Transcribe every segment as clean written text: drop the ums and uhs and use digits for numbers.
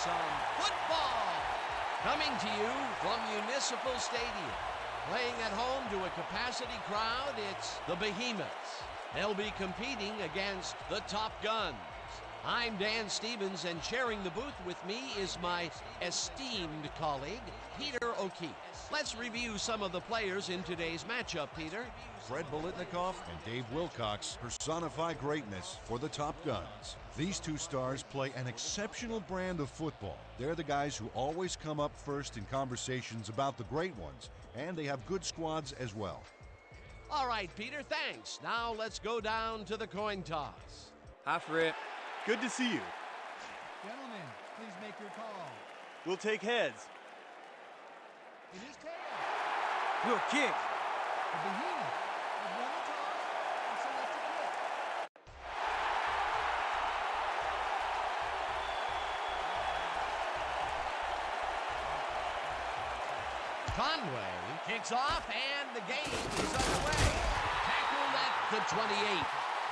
some football. Coming to you from Municipal Stadium. Playing at home to a capacity crowd, it's the Behemoths. They'll be competing against the Top Guns. I'm Dan Stevens, and sharing the booth with me is my esteemed colleague, Peter O'Keefe. Let's review some of the players in today's matchup, Peter. Fred Bolitnikoff and Dave Wilcox personify greatness for the Top Guns. These two stars play an exceptional brand of football. They're the guys who always come up first in conversations about the great ones, and they have good squads as well. All right, Peter, thanks. Now let's go down to the coin toss. Hi, Fred. Good to see you. Gentlemen, please make your call. We'll take heads. It is tails. Good kick. The Behemoth have won the toss and select a kick. Conway kicks off, and the game is underway. Tackled at the 28.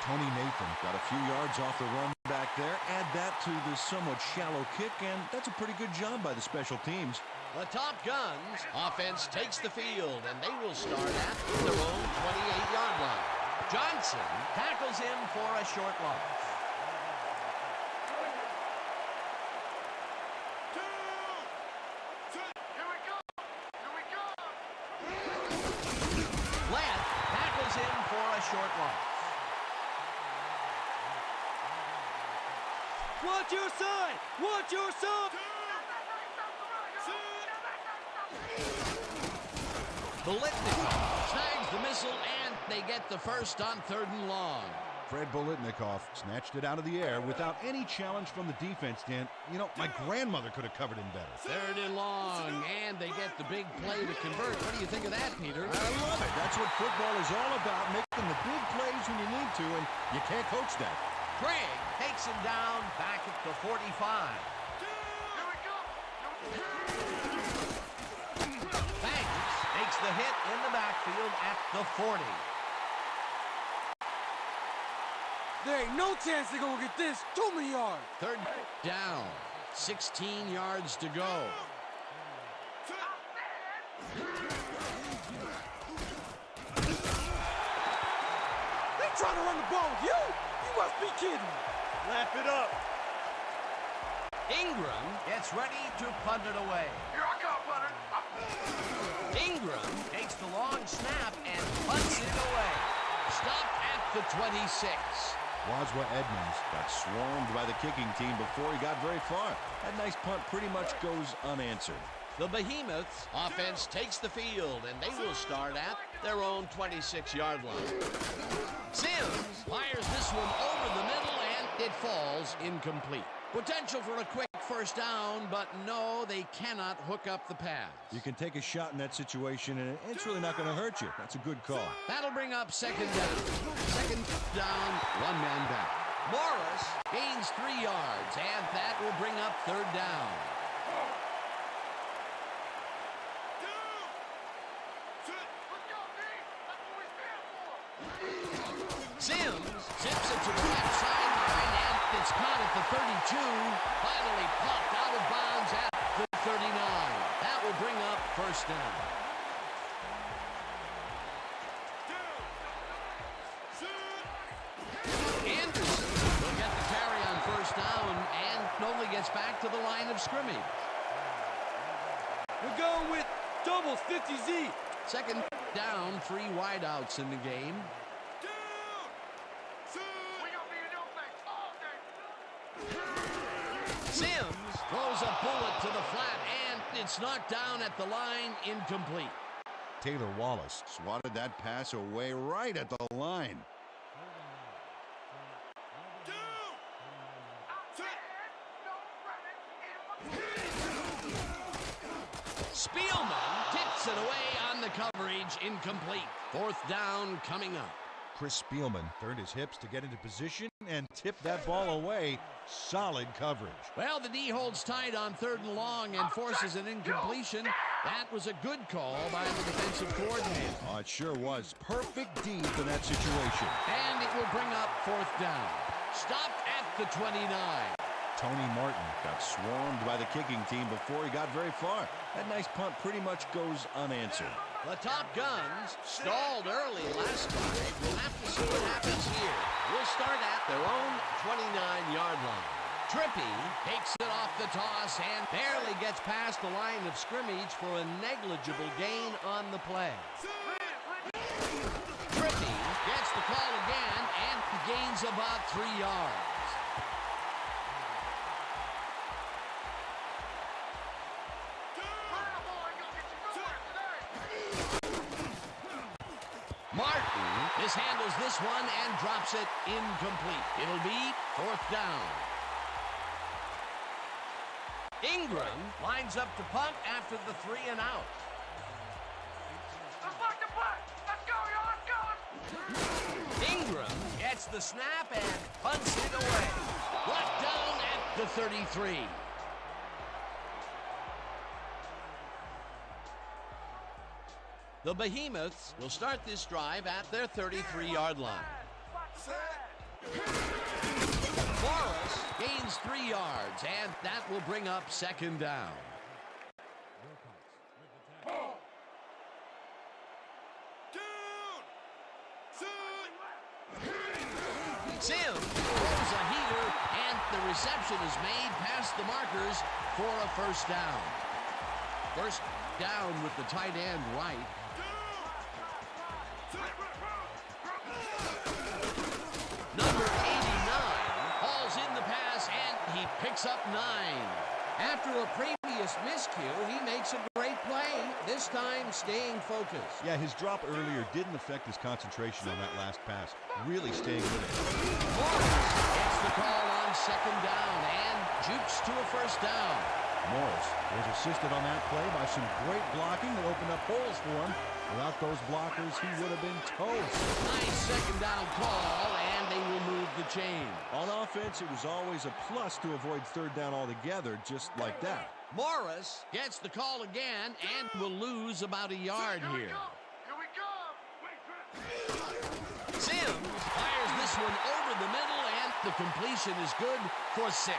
Tony Nathan got a few yards off the run back there. Add that to the somewhat shallow kick, and that's a pretty good job by the special teams. The Top Guns offense takes the field, and they will start at their own 28-yard line. Johnson tackles him for a short loss. Lett tackles him for a short loss. Watch your side! Watch your side! Bolitnikoff snags the missile, and they get the first on 3rd and long. Fred Bolitnikoff snatched it out of the air without any challenge from the defense, Dan. You know, my grandmother could have covered him better. 3rd and long, and they get the big play to convert. What do you think of that, Peter? I love it. That's what football is all about, making the big plays when you need to, and you can't coach that. Craig takes him down back at the 45. Banks takes the hit in the backfield at the 40. There ain't no chance they're gonna get this. Too many yards. 3rd down, 16 yards to go. They trying to run the ball with you? You must be kidding. Laugh it up. Ingram gets ready to punt it away. Here I come, punter. Ingram takes the long snap and punts it away. Stopped at the 26. Wazwa Edmonds got swarmed by the kicking team before he got very far. That nice punt pretty much goes unanswered. The Behemoths offense takes the field, and they will start at their own 26-yard line. Sims fires this one over the middle, and it falls incomplete. Potential for a quick first down, but no, they cannot hook up the pass. You can take a shot in that situation, and it's really not going to hurt you. That's a good call. That'll bring up 2nd down. 2nd down, 1 man back. Morris gains 3 yards, and that will bring up 3rd down. Sims zips it to the left sideline, and it's caught at the 32. Finally popped out of bounds at the 39. That will bring up 1st down. Anderson will get the carry on 1st down and only gets back to the line of scrimmage. We're going with doubles 50Z. 2nd down, 3 wideouts in the game. Sims throws a bullet to the flat, and it's knocked down at the line, incomplete. Taylor Wallace swatted that pass away right at the line. Spielman tips it away on the coverage, incomplete. 4th down coming up. Chris Spielman turned his hips to get into position and tipped that ball away. Solid coverage. Well, the D holds tight on 3rd and long and forces an incompletion. That was a good call by the defensive coordinator. Oh, it sure was. Perfect D for that situation. And it will bring up 4th down. Stopped at the 29. Tony Martin got swarmed by the kicking team before he got very far. That nice punt pretty much goes unanswered. The Top Guns stalled early last time. We'll have to see what happens here. We'll start at their own 29-yard line. Trippy takes it off the toss and barely gets past the line of scrimmage for a negligible gain on the play. Trippy gets the call again and gains about 3 yards. Martin mishandles this one and drops it incomplete. It'll be 4th down. Ingram lines up to punt after the 3 and out. Ingram gets the snap and punts it away. Brought down at the 33. The Behemoths will start this drive at their 33-yard line. Morris gains 3 yards, and that will bring up 2nd down. Sims throws a heater, and the reception is made past the markers for a 1st down. 1st down with the tight end right. Number 89 hauls in the pass, and he picks up 9. After a previous miscue, he makes a great play, this time staying focused. Yeah, his drop earlier didn't affect his concentration on that last pass. Really staying with it. Morris gets the call on 2nd down and jukes to a 1st down. Morris was assisted on that play by some great blocking that opened up holes for him. Without those blockers, he would have been toast. Nice 2nd down call, and they will move the chain. On offense, it was always a plus to avoid 3rd down altogether, just like that. Morris gets the call again and will lose about a yard here. Sims fires this one over the middle, and the completion is good for 6.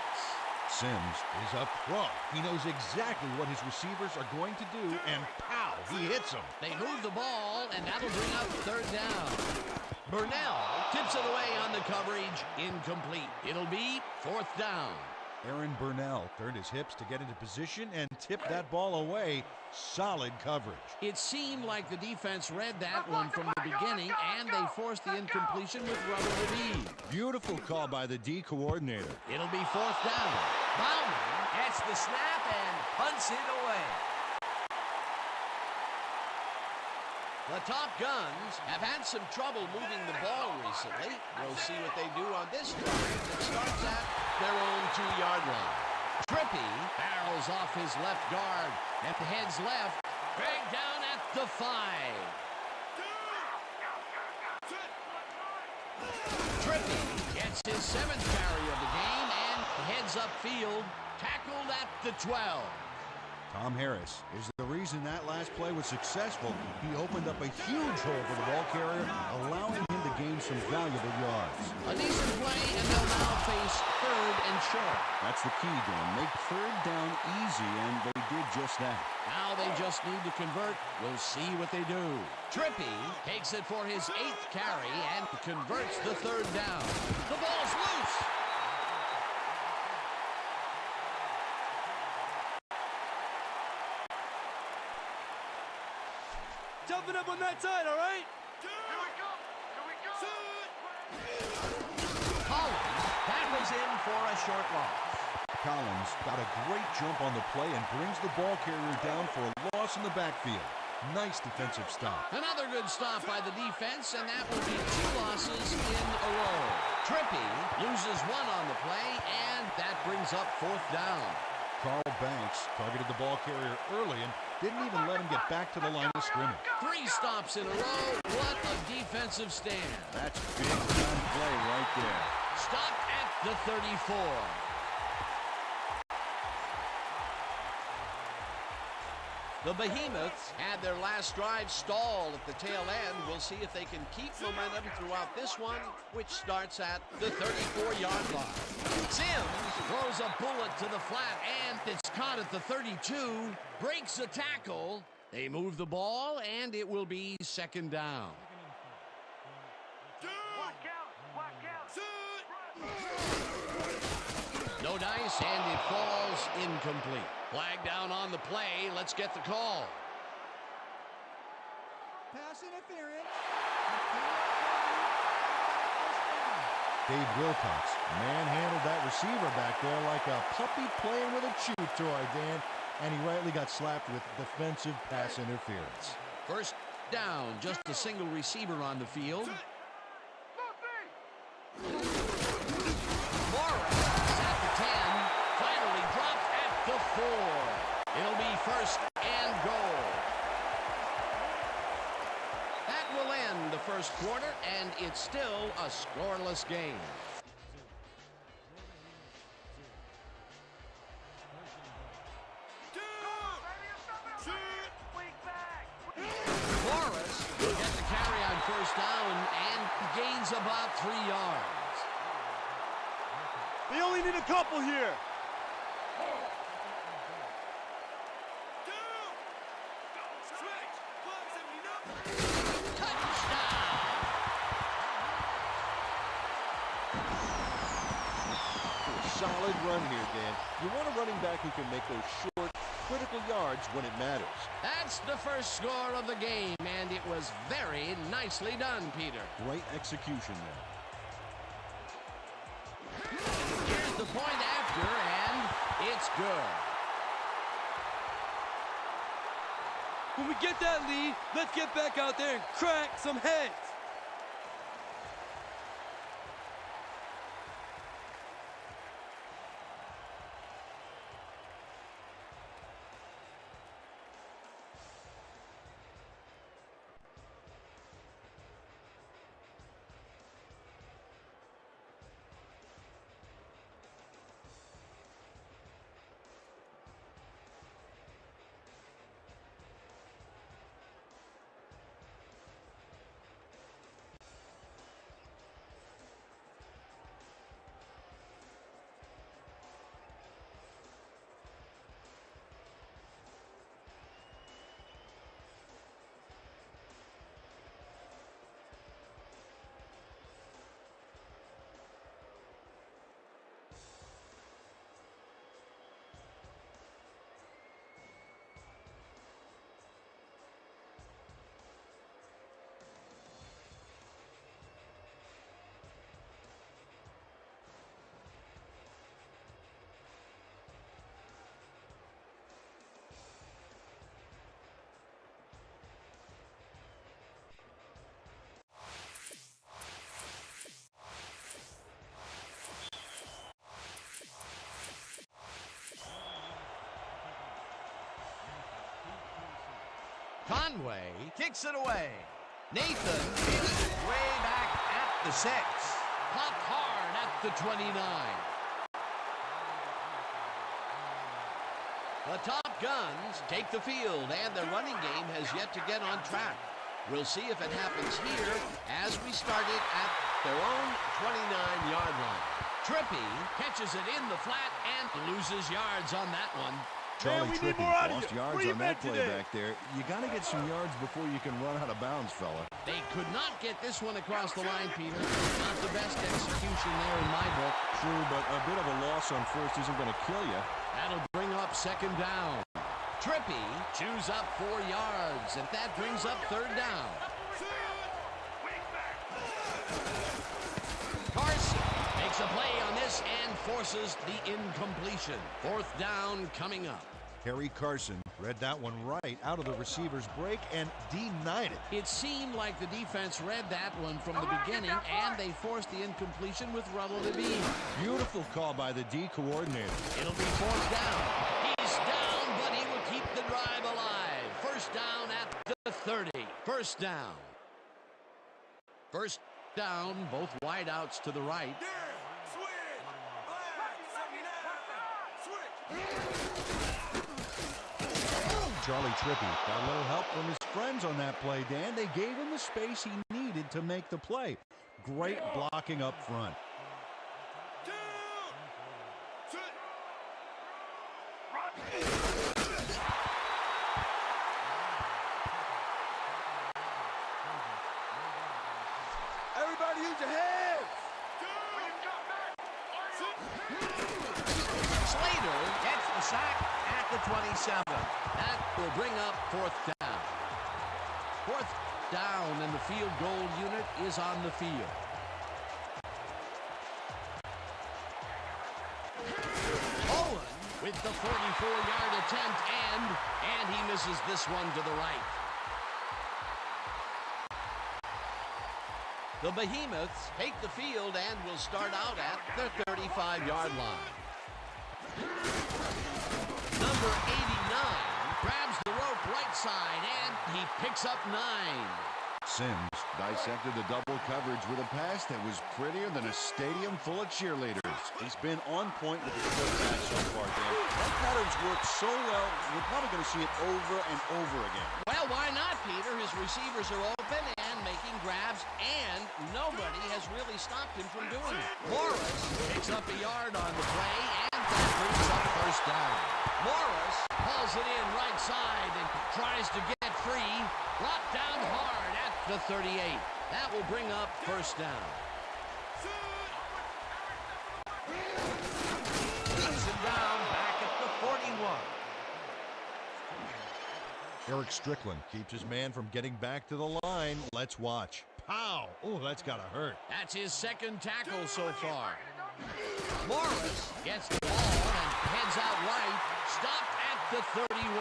Sims is a pro. He knows exactly what his receivers are going to do, and pow, he hits them. They move the ball, and that'll bring up 3rd down. Burnell tips it away on the coverage. Incomplete. It'll be 4th down. Aaron Burnell turned his hips to get into position and tipped that ball away. Solid coverage. It seemed like the defense read that one from the beginning, and they forced the incompletion with rubber to D. Beautiful call by the D coordinator. It'll be 4th down. Bauman gets the snap and punts it away. The Top Guns have had some trouble moving the ball recently. We'll see what they do on this drive. It starts at their own 2-yard line. Trippy barrels off his left guard and heads left. Dragged down at the 5. Trippy gets his 7th carry of the game and heads upfield, tackled at the 12. Tom Harris is the reason that last play was successful. He opened up a huge hole for the ball carrier, allowing him to gain some valuable yards. A decent play, and they'll now face 3rd and short. That's the key, Dan. Make 3rd down easy, and they did just that. Now they just need to convert. We'll see what they do. Trippy takes it for his 8th carry and converts the 3rd down. The ball's loose. Jumping up on that side, all right? Collins tackles in for a short loss. Collins got a great jump on the play and brings the ball carrier down for a loss in the backfield. Nice defensive stop. Another good stop by the defense, and that will be 2 losses in a row. Trippy loses 1 on the play, and that brings up 4th down. Carl Banks targeted the ball carrier early and didn't even let him get back to the line of scrimmage. 3 stops in a row. What a defensive stand. That's big-time play right there. Stopped at the 34. The Behemoths had their last drive stall at the tail end. We'll see if they can keep momentum throughout this one, which starts at the 34-yard line. Sims throws a bullet to the flat, and it's caught at the 32. Breaks a tackle. They move the ball, and it will be second down. No dice, and it falls incomplete. Flag down on the play. Let's get the call. Pass interference. Dave Wilcox manhandled that receiver back there like a puppy playing with a chew toy, Dan, and he rightly got slapped with defensive pass interference. First down, just a single receiver on the field. Finally dropped at the 4. It'll be first and goal. That will end the first quarter, and it's still a scoreless game. Morris will get the carry on first down and gains about 3 yards. They only need a couple here. Solid run here, Dan. You want a running back who can make those short, critical yards when it matters. That's the first score of the game, and it was very nicely done, Peter. Great execution there. Here's the point after, and it's good. When we get that lead, let's get back out there and crack some heads. Conway kicks it away. Nathan is way back at the 6. Popped hard at the 29. The Top Guns take the field, and their running game has yet to get on track. We'll see if it happens here as we start it at their own 29-yard line. Trippy catches it in the flat and loses yards on that one. Charlie Man, Trippy lost yards on that play today? back there. You got to get some yards before you can run out of bounds, fella. They could not get this one across the line, Peter. Not the best execution there in my book. True, but a bit of a loss on first isn't going to kill you. That'll bring up second down. Trippy chews up 4 yards, and that brings up third down. Carson makes a play on this and forces the incompletion. Fourth down coming up. Harry Carson read that one right out of the receiver's break and denied it. It seemed like the defense read that one from the beginning, and they forced the incompletion with relative ease. Beautiful call by the D coordinator. It'll be fourth down. He's down, but he will keep the drive alive. First down at the 30. First down. First down, both wideouts to the right. Charlie Trippi got a little help from his friends on that play, Dan. They gave him the space he needed to make the play. Great blocking up front. Everybody use your heads! Slater gets the sack at the 27. That will bring up fourth down. Fourth down, and the field goal unit is on the field. Owen with the 44-yard attempt, and he misses this one to the right. The Behemoths take the field and will start out at their 35-yard line. Number 89 grabs the rope right side, and he picks up 9. Sims dissected the double coverage with a pass that was prettier than a stadium full of cheerleaders. He's been on point with the quarterback so far, Dan. That pattern's worked so well, we're probably going to see it over and over again. Well, why not, Peter? His receivers are open and making grabs, and nobody has really stopped him from doing it. Morris picks up a yard on the play, and that brings up first down. Morris hauls it in right side and tries to get free. Brought down hard at the 38. That will bring up first down. Cuts him down back at the 41. Eric Strickland keeps his man from getting back to the line. Let's watch. Pow! Oh, that's got to hurt. That's his second tackle so far. Morris gets the ball and heads out right. Stopped at the 31.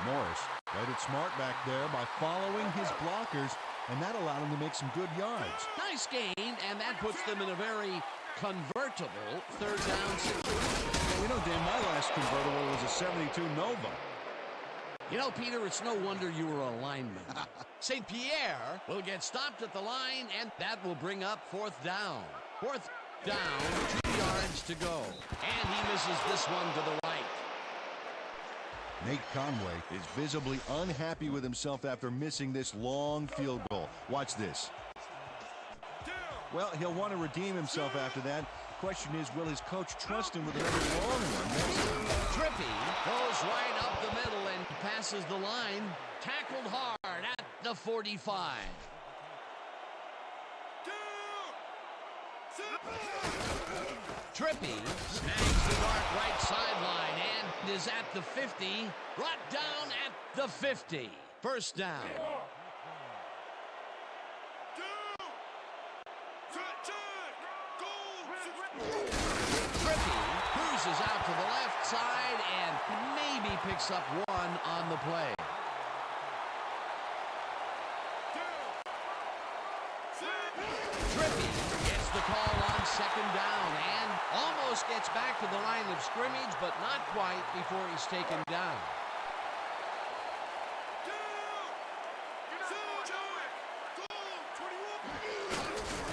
Morris played it smart back there by following his blockers, and that allowed him to make some good yards. Nice gain, and that puts them in a very convertible third down situation. Well, you know, Dan, my last convertible was a 72 Nova. You know, Peter, it's no wonder you were a lineman. St. Pierre will get stopped at the line, and that will bring up fourth down. Fourth down, 2 yards to go. And he misses this one to the right. Nate Conway is visibly unhappy with himself after missing this long field goal. Watch this. Well, he'll want to redeem himself after that. Question is, will his coach trust him with another long one next time? Trippy goes right up the middle and passes the line. Tackled hard at the 45. Trippy snags the dark right sideline and is at the 50. Brought down at the 50. First down. Trippy cruises out to the left side and maybe picks up one on the play. Trippy gets the call on second down and almost gets back to the line of scrimmage, but not quite before he's taken down.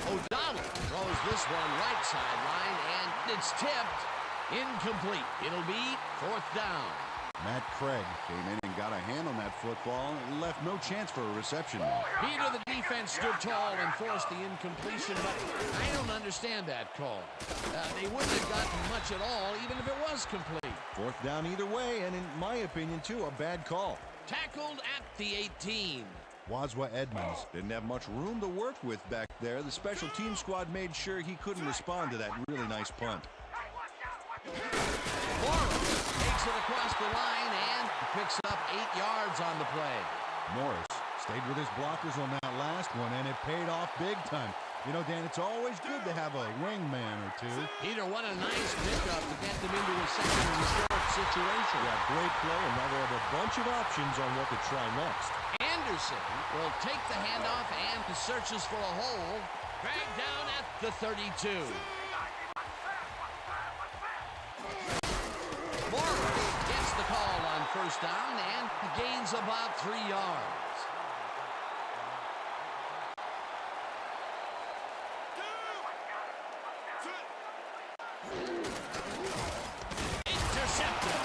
O'Donnell throws this one right sideline, and it's tipped. Incomplete. It'll be fourth down. Matt Craig came in and got a hand on that football and left no chance for a reception. Peter, the defense stood tall and forced the incompletion, but I don't understand that call. They wouldn't have gotten much at all, even if it was complete. Fourth down either way, and in my opinion, too, a bad call. Tackled at the 18. Wazwa Edmonds didn't have much room to work with back there. The special team squad made sure he couldn't respond to that really nice punt. Morris takes it across the line and picks up 8 yards on the play. Morris stayed with his blockers on that last one, and it paid off big time. You know, Dan, it's always good to have a wingman or two. Peter, what a nice pickup to get them into a second and short situation. Yeah, great play, and now they have a bunch of options on what to try next. Anderson will take the handoff and searches for a hole. Dragged down at the 32. Morris gets the call on first down and gains about 3 yards. Intercepted.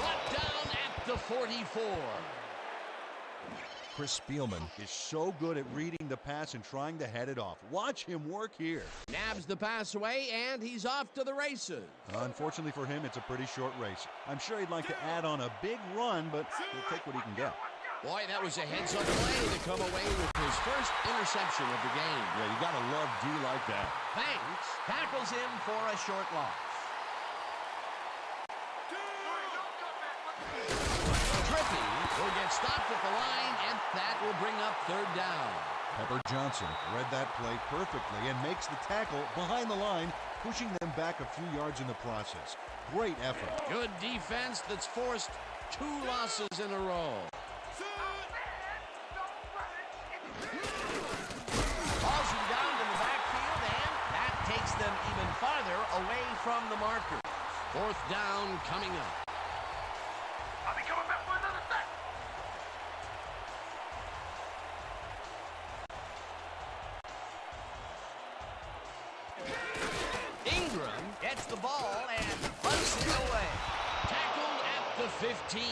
Brought down at the 44. Chris Spielman is so good at reading the pass and trying to head it off. Watch him work here. Nabs the pass away, and he's off to the races. Unfortunately for him, it's a pretty short race. I'm sure he'd like to add on a big run, but he'll take what he can get. Boy, that was a heads-up play to come away with his first interception of the game. Yeah, you gotta love D like that. Banks tackles him for a short loss. Trippy will get stopped at the line, and that will bring up third down. Pepper Johnson read that play perfectly and makes the tackle behind the line, pushing them back a few yards in the process. Great effort. Good defense that's forced 2 losses in a row. Calls him down in the backfield, and that takes them even farther away from the marker. Fourth down coming up. I'll be coming back for another set. Ingram gets the ball and bunts it away. Tackled at the 15.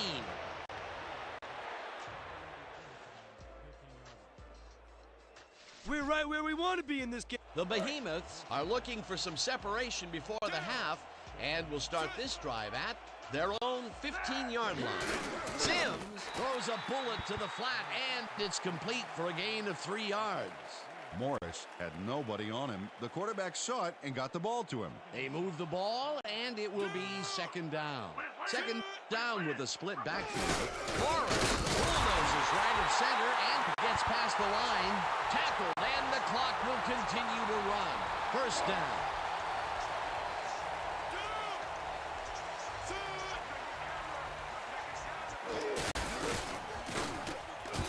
We're right where we want to be in this game. The Behemoths are looking for some separation before the half and will start this drive at their own 15-yard line. Sims throws a bullet to the flat, and it's complete for a gain of 3 yards. Morris had nobody on him. The quarterback saw it and got the ball to him. They move the ball, and it will be second down. Second down with a split backfield. Morris bulldozes right at center and gets past the line. Tackled, and the clock will continue to run. First down.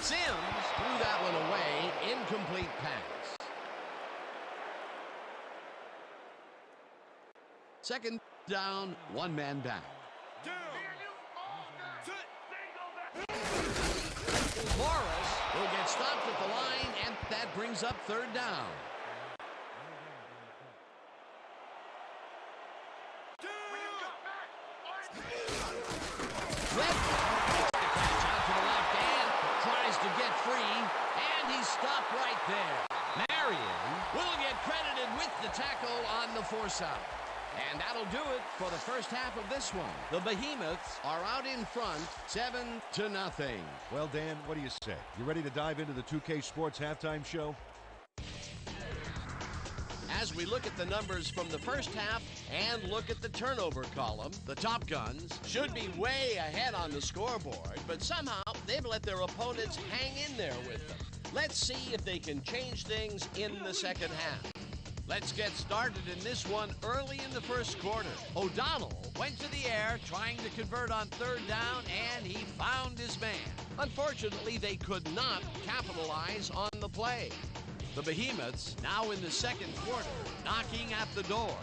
Sims threw that one away. Incomplete pass. Second down, 1 man back. Morris will get stopped at the line, and that brings up third down. Redmond makes the catch out to the left and tries to get free, and he's stopped right there. Marion will get credited with the tackle on the force out. And that'll do it for the first half of this one. The Behemoths are out in front, 7-0. Well, Dan, what do you say? You ready to dive into the 2K Sports halftime show? As we look at the numbers from the first half and look at the turnover column, the Top Guns should be way ahead on the scoreboard, but somehow they've let their opponents hang in there with them. Let's see if they can change things in the second half. Let's get started in this one early in the first quarter. O'Donnell went to the air trying to convert on third down, and he found his man. Unfortunately, they could not capitalize on the play. The Behemoths now in the second quarter, knocking at the door.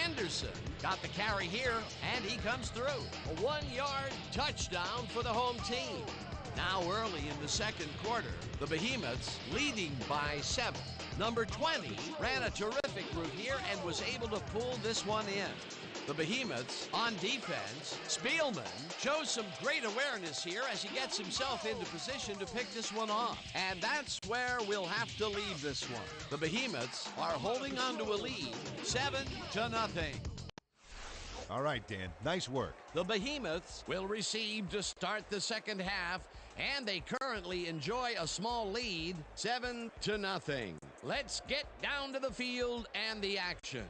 Anderson got the carry here, and he comes through. A 1-yard touchdown for the home team. Now early in the second quarter, the Behemoths leading by 7. Number 20 ran a terrific route here and was able to pull this one in. The Behemoths on defense. Spielman shows some great awareness here as he gets himself into position to pick this one off. And that's where we'll have to leave this one. The Behemoths are holding on to a lead, 7-0. All right, Dan. Nice work. The Behemoths will receive to start the second half, and they currently enjoy a small lead, 7-0. Let's get down to the field and the action.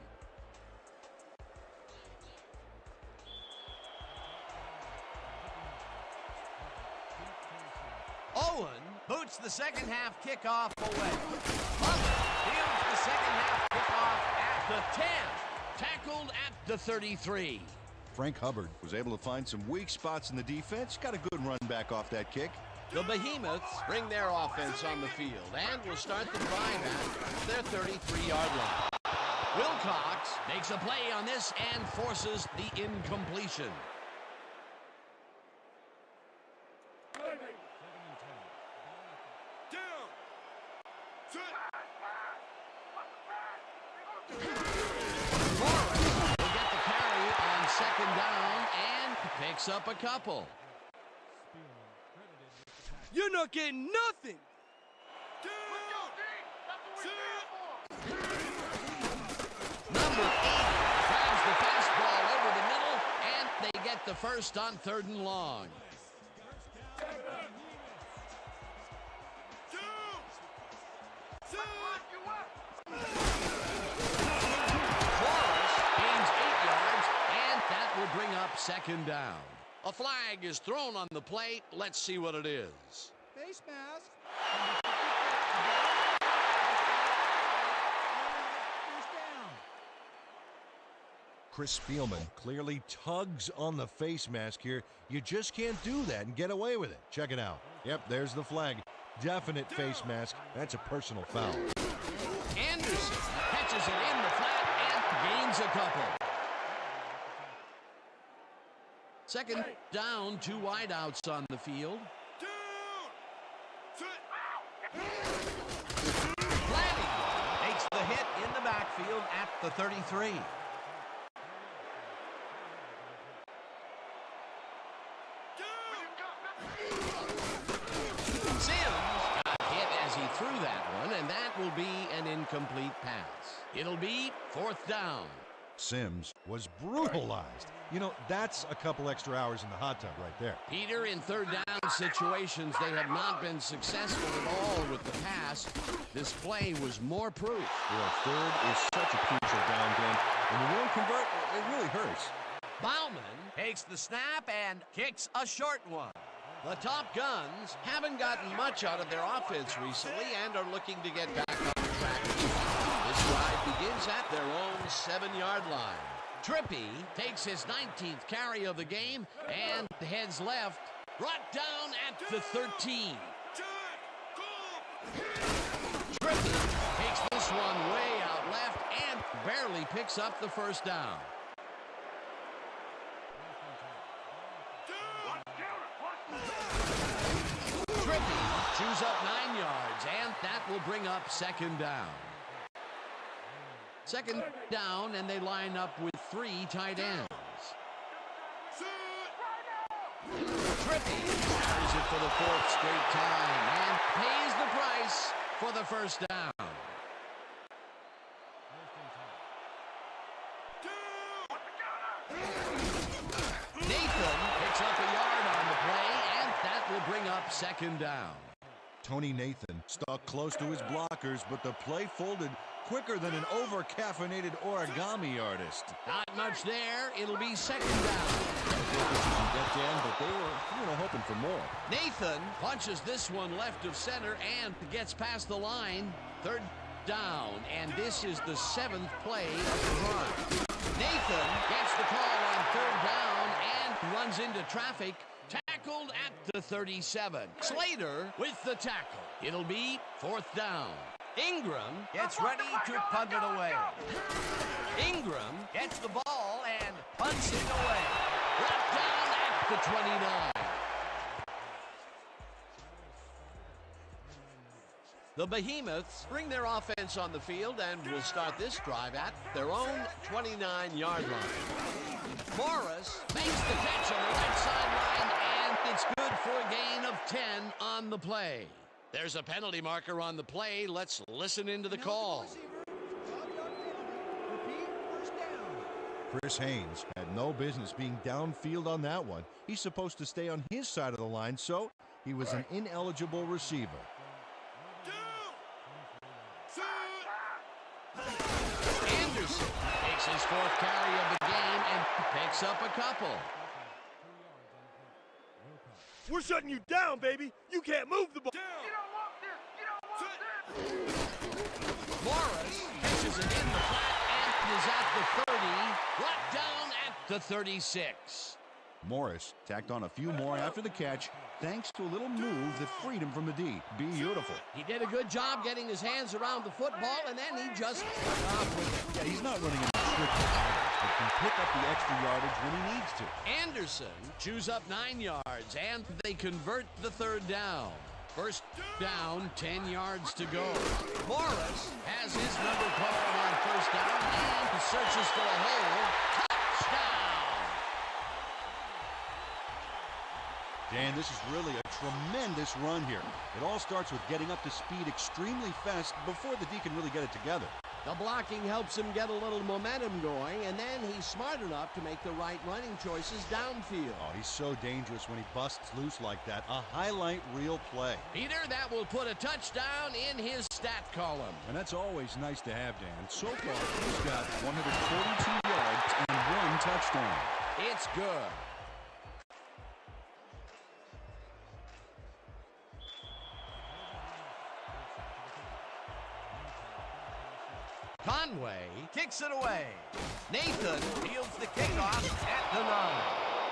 Owen boots the second half kickoff away. Fumble fields the second half kickoff at the 10. Tackled at the 33. Frank Hubbard was able to find some weak spots in the defense. Got a good run back off that kick. The Behemoths bring their offense on the field and will start the drive at their 33-yard line. Wilcox makes a play on this and forces the incompletion. Second down and picks up a couple. You're not getting nothing. Number 80 drives the fastball over the middle, and they get the first on 3rd and long. Forrest gains 8 yards, and that will bring up 2nd down. A flag is thrown on the plate. Let's see what it is. Face mask. First down. Chris Spielman clearly tugs on the face mask here. You just can't do that and get away with it. Check it out. Yep, there's the flag. Definite face mask. That's a personal foul. Anderson catches it in the flat and gains a couple. 2nd down, 2 wideouts on the field. Flanagan takes the hit in the backfield at the 33. Sims got hit as he threw that one, and that will be an incomplete pass. It'll be 4th down. Sims was brutalized. You know, that's a couple extra hours in the hot tub right there. Peter, in 3rd down situations, they have not been successful at all with the pass. This play was more proof. Well, 3rd is such a crucial down game. When you won't convert, it really hurts. Bauman takes the snap and kicks a short one. The Top Guns haven't gotten much out of their offense recently and are looking to get back on track. This drive begins at their own 7-yard line. Trippy takes his 19th carry of the game and heads left, brought down at the 13. Trippy takes this one way out left and barely picks up the 1st down. Trippy chews up 9 yards, and that will bring up 2nd down. 2nd down, and they line up with 3 tight ends. Trippy carries it for the 4th straight time and pays the price for the 1st down. Nathan picks up a yard on the play, and that will bring up 2nd down. Tony Nathan stuck close to his blockers, but the play folded quicker than an over-caffeinated origami artist. Not much there. It'll be 2nd down. Get Dan, but they were, hoping for more. Nathan punches this one left of center and gets past the line. 3rd down, and this is the 7th play of the drive. Nathan gets the call on 3rd down and runs into traffic. Tackled at the 37. Slater with the tackle. It'll be 4th down. Ingram gets ready to punt it away. Ingram gets the ball and punts it away. Brought down at the 29. The Behemoths bring their offense on the field and will start this drive at their own 29-yard line. Morris makes the catch on the right sideline, and it's good for a gain of 10 on the play. There's a penalty marker on the play. Let's listen into the call. Chris Haynes had no business being downfield on that one. He's supposed to stay on his side of the line, so he was an ineligible receiver. Anderson takes his 4th carry of the game and picks up a couple. We're shutting you down, baby. You can't move the ball. Morris catches it in the flat and is at the 30, brought down at the 36. Morris tacked on a few more after the catch, thanks to a little move that freed him from the D. Beautiful. He did a good job getting his hands around the football, and then he just took off with it. Yeah, he's not running in strict but can pick up the extra yardage when he needs to. Anderson chews up 9 yards, and they convert the 3rd down. 1st down, 10 yards to go. Morris has his number called on 1st down and searches for a hole. Touchdown! Dan, this is really a tremendous run here. It all starts with getting up to speed extremely fast before the D can really get it together. The blocking helps him get a little momentum going, and then he's smart enough to make the right running choices downfield. Oh, he's so dangerous when he busts loose like that. A highlight reel play. Peter, that will put a touchdown in his stat column. And that's always nice to have, Dan. So far, he's got 142 yards and 1 touchdown. It's good. Conway kicks it away. Nathan fields the kickoff at the 9.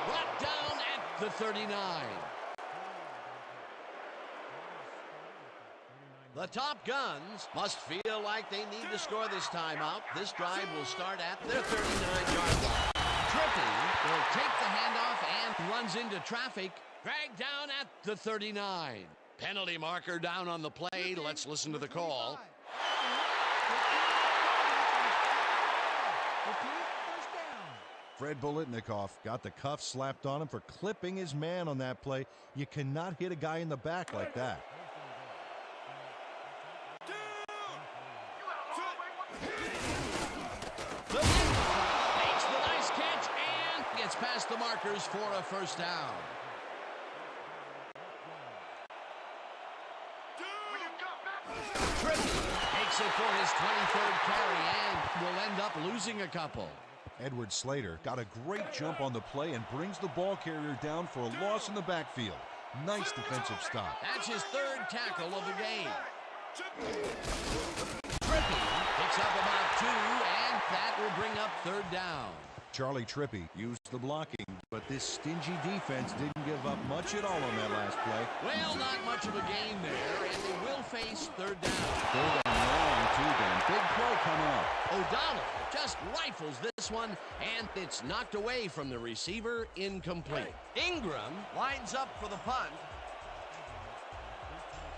Brought down at the 39. The Top Guns must feel like they need to score this timeout. This drive will start at their 39-yard line. Trippy will take the handoff and runs into traffic. Dragged down at the 39. Penalty marker down on the play. Let's listen to the call. Fred Bolitnikoff got the cuff slapped on him for clipping his man on that play. You cannot hit a guy in the back like that. The makes the nice catch and gets past the markers for a first down. Trippy takes it for his 23rd carry and will end up losing a couple. Edward Slater got a great jump on the play and brings the ball carrier down for a loss in the backfield. Nice defensive stop. That's his 3rd tackle of the game. Trippy picks up about 2, and that will bring up 3rd down. Charlie Trippy used the blocking, but this stingy defense didn't give up much at all on that last play. Well, not much of a gain there, and they will face 3rd down. 3rd and long, too, Dan. Big play coming up. O'Donnell just rifles this one, and it's knocked away from the receiver, incomplete. Ingram lines up for the punt.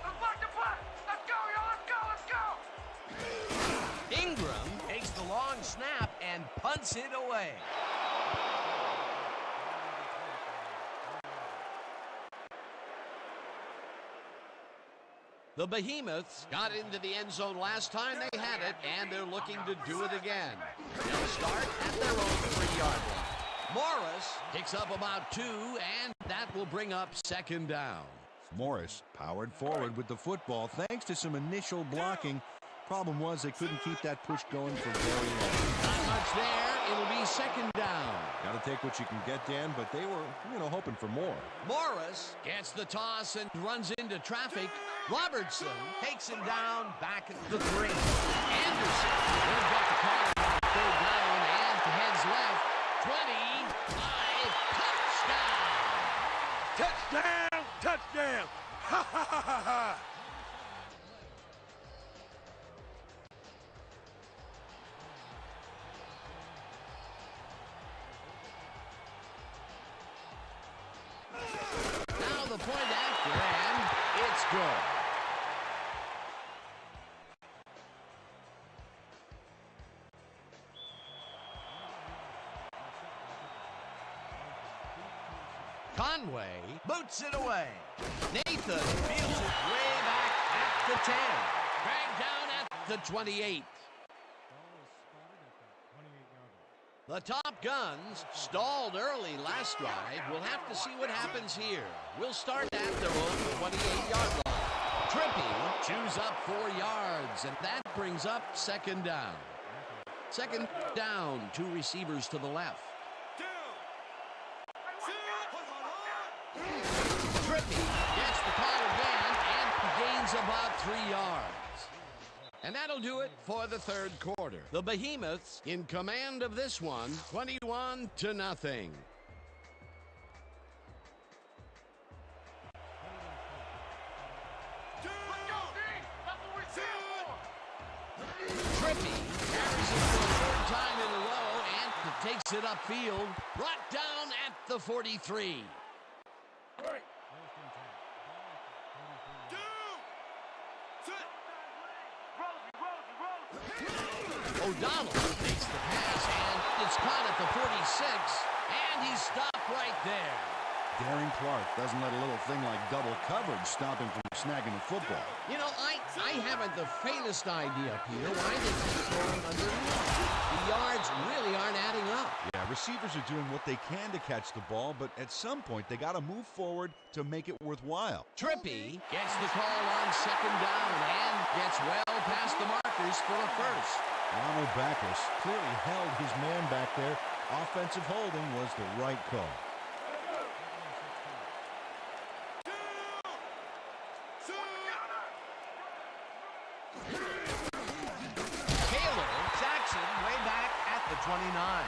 Let's block the punt. Let's go, y'all. Let's go. Ingram takes the long snap and punts it away. The Behemoths got into the end zone last time they had it, and they're looking to do it again. They'll start at their own 3-yard line. Morris picks up about 2, and that will bring up 2nd down. Morris powered forward with the football thanks to some initial blocking. Problem was they couldn't keep that push going for very long. Not much there. It'll be 2nd down. Got to take what you can get, Dan, but they were, hoping for more. Morris gets the toss and runs into traffic. Robertson takes him down back at the 3. Anderson will get the call on 3rd down and heads left. 25, touchdown! Touchdown! Touchdown! Ha ha ha ha ha! Now the point after, and it's good. Conway boots it away. Nathan fields it way back at the 10. Dragged down at the 28. The Top Guns stalled early last drive. We'll have to see what happens here. We'll start at their own 28-yard line. Trippy chews up 4 yards, and that brings up 2nd down. 2nd down, 2 receivers to the left. Trippy gets the call again and gains about 3 yards. And that'll do it for the 3rd quarter. The Behemoths in command of this one, 21-0. Trippy carries it for the 3rd time in a row and takes it upfield, brought down at the 43. O'Donnell takes the pass, and it's caught at the 46, and he's stopped right there. Darren Clark doesn't let a little thing like double coverage stop him from snagging the football. You know, I haven't the faintest idea, Peter, why they keep throwing underneath. The yards really aren't adding up. Yeah, receivers are doing what they can to catch the ball, but at some point they got to move forward to make it worthwhile. Trippy gets the call on second down and gets well past the markers for a first. Ronald Backus clearly held his man back there. Offensive holding was the right call. Jackson way back at the 29.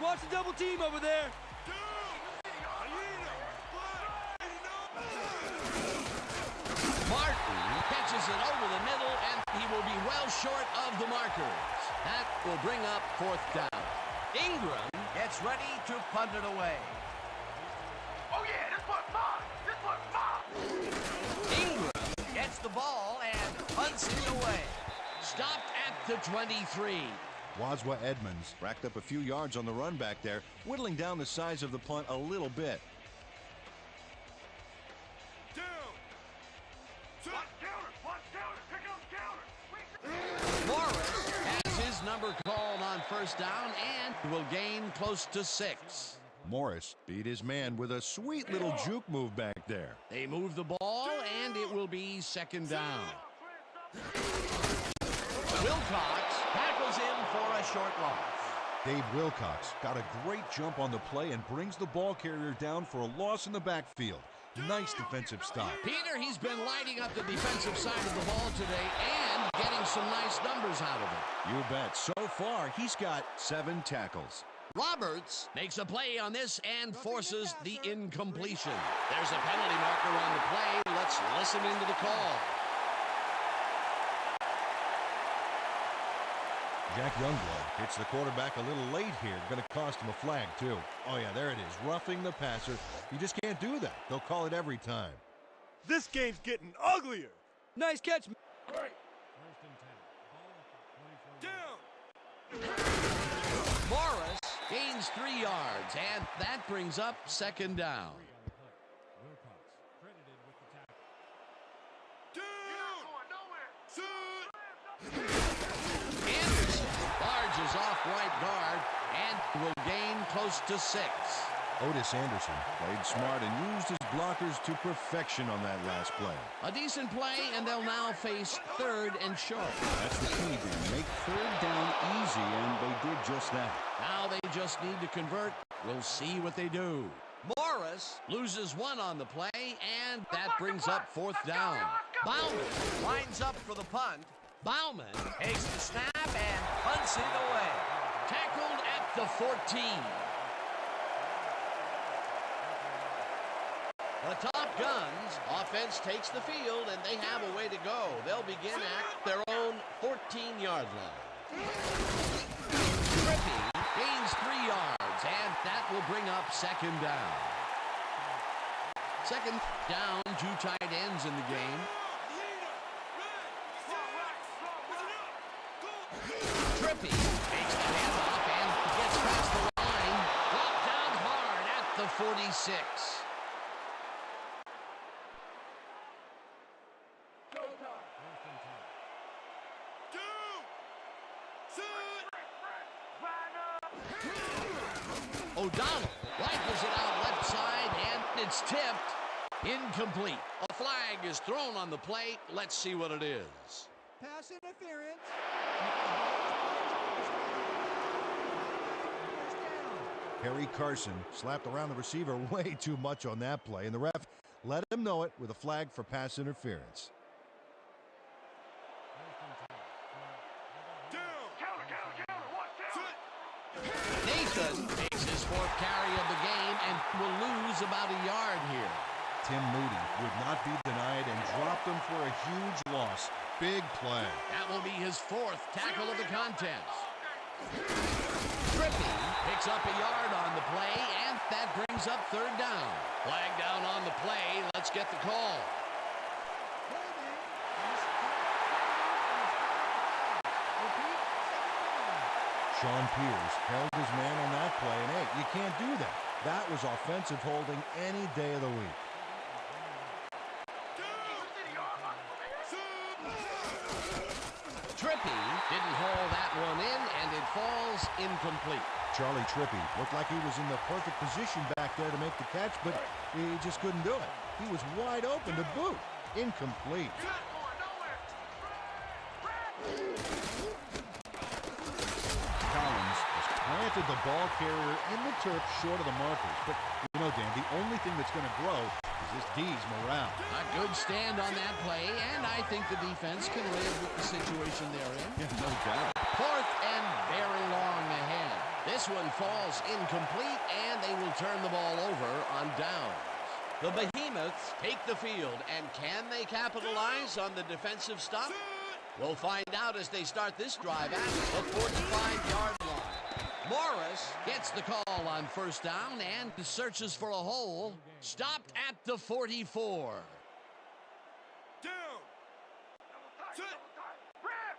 Watch the double team over there. Martin catches it over the middle, and he will be well short of the markers. That will bring up fourth down. Ingram gets ready to punt it away. Oh yeah, this one's mine. This one's mine. Ingram gets the ball and punts it away. Stopped at the 23. Wazwa Edmonds racked up a few yards on the run back there, whittling down the size of the punt a little bit. Morris has his number called on first down and will gain close to 6. Morris beat his man with a sweet little juke move back there. They move the ball, and it will be second down. Wilcox tackles him for a short loss. Dave Wilcox got a great jump on the play and brings the ball carrier down for a loss in the backfield. Nice defensive stop. Peter, he's been lighting up the defensive side of the ball today and getting some nice numbers out of it. You bet. So far, he's got 7 tackles. Roberts makes a play on this and forces the incompletion. There's a penalty marker on the play. Let's listen into the call. Jack Youngblood hits the quarterback a little late here. Going to cost him a flag, too. Oh, yeah, there it is. Roughing the passer. You just can't do that. They'll call it every time. This game's getting uglier. Nice catch. Morris gains 3 yards, and that brings up second down. Anderson barges off right guard and will gain close to 6. Otis Anderson played smart and used his blockers to perfection on that last play. A decent play, and they'll now face third and short. That's the key, to make third down easy, and they did just that. Now they just need to convert. We'll see what they do. Morris loses 1 on the play, and that brings up fourth down. Bauman lines up for the punt. Bauman takes the snap and punts it away. Tackled at the 14. The Top Guns offense takes the field, and they have a way to go. They'll begin at their own 14-yard line. Trippy gains 3 yards, and that will bring up second down. Second down, 2 tight ends in the game. Trippy takes the handoff and gets past the line. Brought down hard at the 46. O'Donnell rifles it out left side, and it's tipped. Incomplete. A flag is thrown on the play. Let's see what it is. Pass interference. Harry Carson slapped around the receiver way too much on that play, and the ref let him know it with a flag for pass interference. Nathan makes his 4th carry of the game and will lose about a yard here. Tim Moody would not be denied and dropped him for a huge loss. Big play. That will be his 4th tackle of the contest. Trippy picks up a yard on the play, and that brings up third down. Flag down on the play. Let's get the call. Sean Pierce held his man on that play, and hey, you can't do that. That was offensive holding any day of the week. Trippy didn't haul that one in, and it falls incomplete. Charlie Trippy looked like he was in the perfect position back there to make the catch, but he just couldn't do it. He was wide open to boot. Incomplete. Collins has planted the ball carrier in the turf short of the markers. But, you know, Dan, the only thing that's going to grow is this D's morale. A good stand on that play, and I think the defense can live with the situation they're in. Yeah, no doubt. Fourth and very long ahead. This one falls incomplete, and they will turn the ball over on downs. The Behemoths take the field, and can they capitalize on the defensive stop? We'll find out as they start this drive at the 45-yard line. Morris gets the call on first down and searches for a hole. Stopped at the 44. Down. Sit. Rip.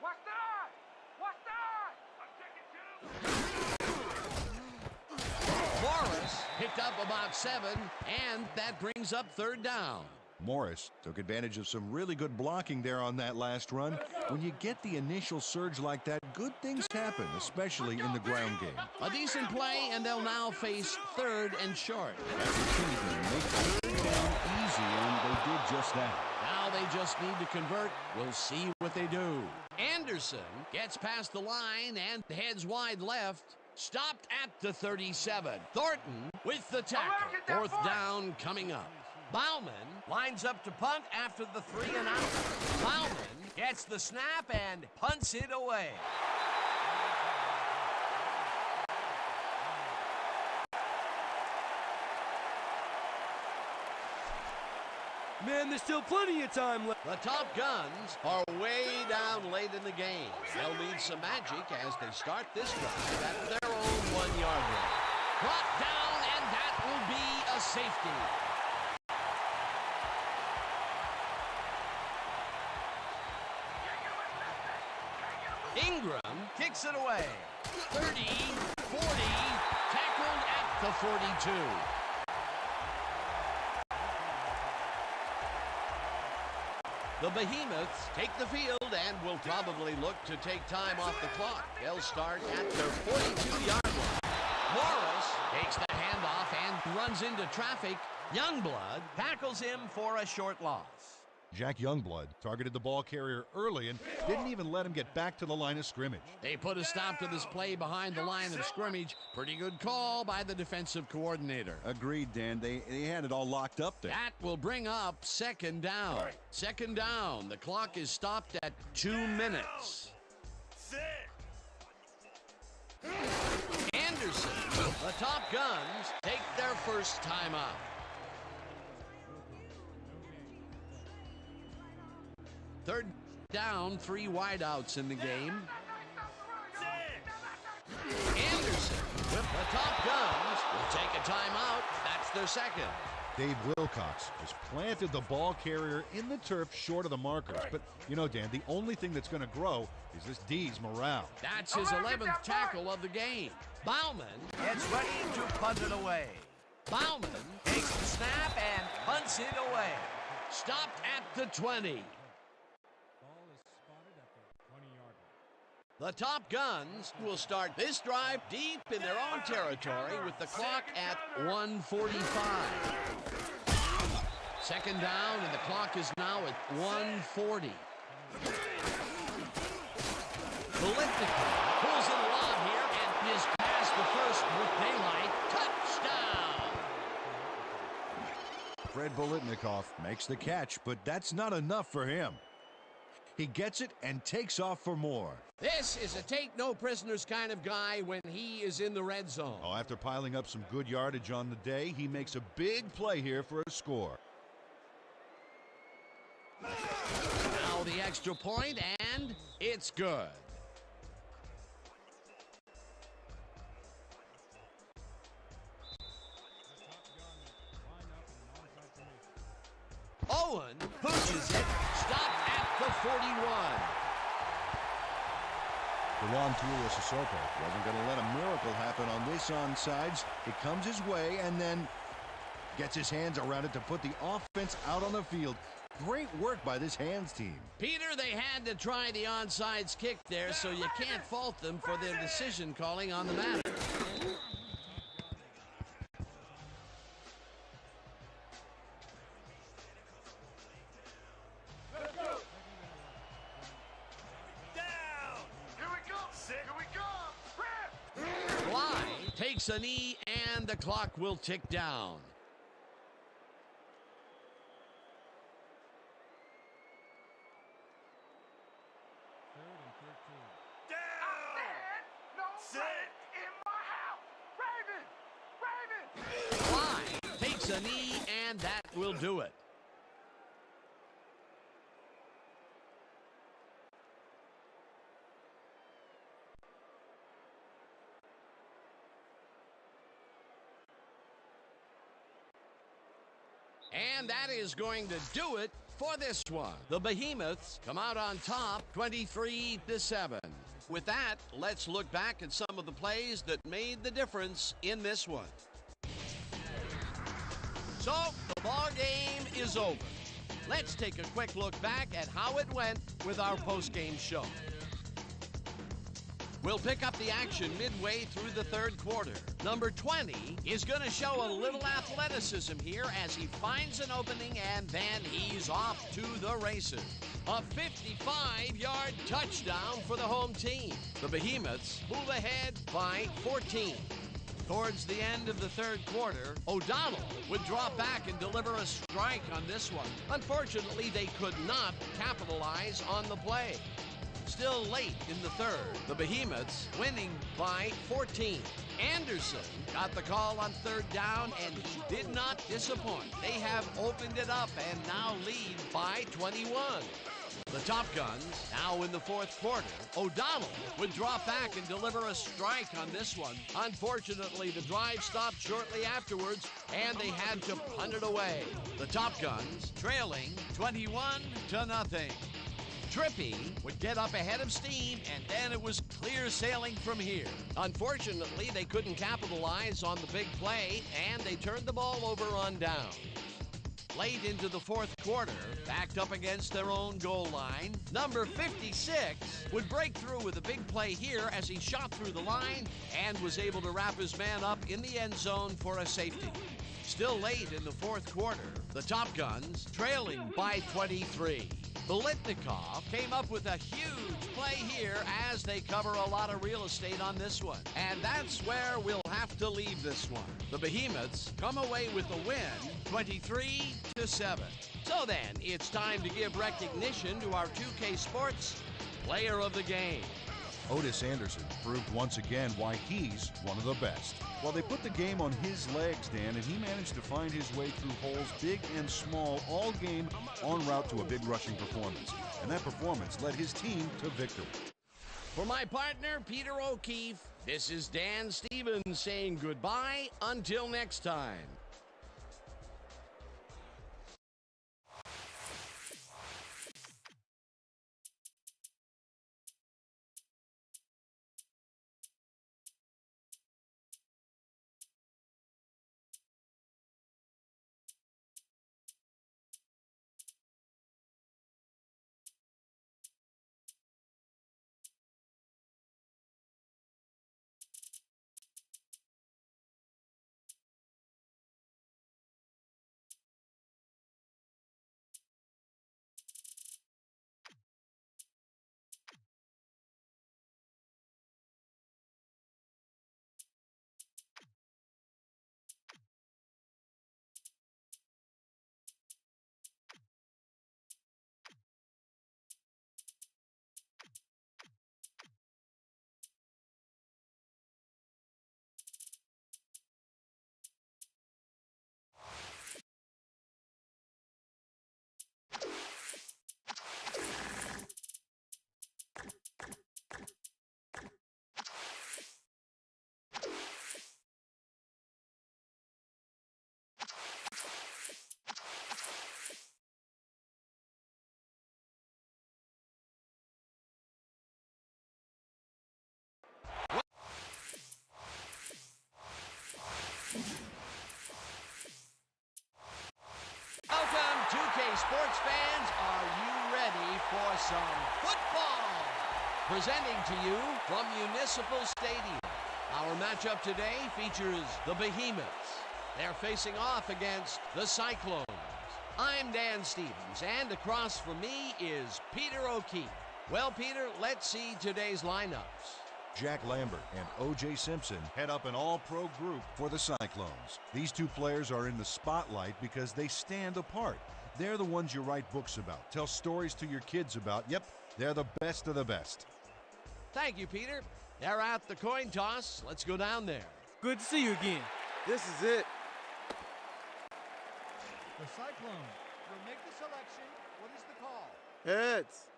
Watch the eye. I'm taking two. Morris picked up about 7, and that brings up third down. Morris took advantage of some really good blocking there on that last run. When you get the initial surge like that, good things happen, especially in the ground game. A decent play, and they'll now face third and short. That's the key thing. Make third down easy, and they did just that. Now they just need to convert. We'll see what they do. Anderson gets past the line and heads wide left. Stopped at the 37. Thornton with the tackle. Fourth down coming up. Bauman lines up to punt after the 3 and out. Bauman gets the snap and punts it away. Man, there's still plenty of time left. The Top Guns are way down late in the game. They'll need some magic as they start this drive at their own 1-yard line. Brought down, and that will be a safety. Ingram kicks it away. 30, 40, tackled at the 42. The Behemoths take the field and will probably look to take time off the clock. They'll start at their 42-yard line. Morris takes the handoff and runs into traffic. Youngblood tackles him for a short loss. Jack Youngblood targeted the ball carrier early and didn't even let him get back to the line of scrimmage. They put a stop to this play behind the line of scrimmage. Pretty good call by the defensive coordinator. Agreed, Dan. They had it all locked up there. That will bring up second down. Second down. The clock is stopped at 2 minutes. Anderson, the Top Guns, take their first timeout. Third down, 3 wideouts in the game. Anderson with the Top Guns will take a timeout. That's their second. Dave Wilcox has planted the ball carrier in the turf short of the markers. But, you know, Dan, the only thing that's going to grow is this D's morale. That's his 11th tackle of the game. Bauman gets ready to punt it away. Bauman takes the snap and punts it away. Stopped at the 20. The Top Guns will start this drive deep in their own territory with the clock at 1:45. Second down, and the clock is now at 1:40. Political pulls it along here and is past the first with daylight. Touchdown! Fred Bolitnikoff makes the catch, but that's not enough for him. He gets it and takes off for more. This is a take-no-prisoners kind of guy when he is in the red zone. Oh, after piling up some good yardage on the day, he makes a big play here for a score. Now the extra point, and it's good. Owen pushes it, stopped at the 41. Dewan Sissoko wasn't going to let a miracle happen on this onside. It comes his way and then gets his hands around it to put the offense out on the field. Great work by this hands team. Peter, they had to try the onside kick there, so you can't fault them for their decision calling on the matter. Fly takes a knee, and the clock will tick down. Fly takes a knee, and that will do it. And that is going to do it for this one. The Behemoths come out on top 23-7. With that, let's look back at some of the plays that made the difference in this one. So, the ball game is over. Let's take a quick look back at how it went with our post-game show. We'll pick up the action midway through the third quarter. Number 20 is going to show a little athleticism here as he finds an opening, and then he's off to the races. A 55-yard touchdown for the home team. The Behemoths move ahead by 14. Towards the end of the third quarter, O'Donnell would drop back and deliver a strike on this one. Unfortunately, they could not capitalize on the play. Still late in the third, the Behemoths winning by 14. Anderson got the call on third down, and he did not disappoint. They have opened it up and now lead by 21. The Top Guns, now in the fourth quarter, O'Donnell would drop back and deliver a strike on this one. Unfortunately, the drive stopped shortly afterwards, and they had to punt it away. The Top Guns trailing 21-0. Trippy would get up ahead of steam, and then it was clear sailing from here. Unfortunately, they couldn't capitalize on the big play, and they turned the ball over on downs. Late into the fourth quarter, backed up against their own goal line, number 56 would break through with a big play here as he shot through the line and was able to wrap his man up in the end zone for a safety. Still late in the fourth quarter, the Top Guns trailing by 23. Bolitnikov came up with a huge play here as they cover a lot of real estate on this one. And that's where we'll have to leave this one. The Behemoths come away with a win, 23-7. So then, it's time to give recognition to our 2K Sports Player of the Game. Otis Anderson proved once again why he's one of the best. Well, they put the game on his legs, Dan, and he managed to find his way through holes big and small all game en route to a big rushing performance. And that performance led his team to victory. For my partner, Peter O'Keefe, this is Dan Stevens saying goodbye until next time. sports fans, are you ready for some football? Presenting to you from Municipal Stadium. Our matchup today features the Behemoths. They're facing off against the Cyclones. I'm Dan Stevens, and across from me is Peter O'Keefe. Well, Peter, let's see today's lineups. Jack Lambert and O.J. Simpson head up an all-pro group for the Cyclones. These two players are in the spotlight because they stand apart. They're the ones you write books about, tell stories to your kids about. Yep, they're the best of the best. Thank you, Peter. They're at the coin toss. Let's go down there. Good to see you again. This is it. The Cyclones will make the selection. What is the call? Heads.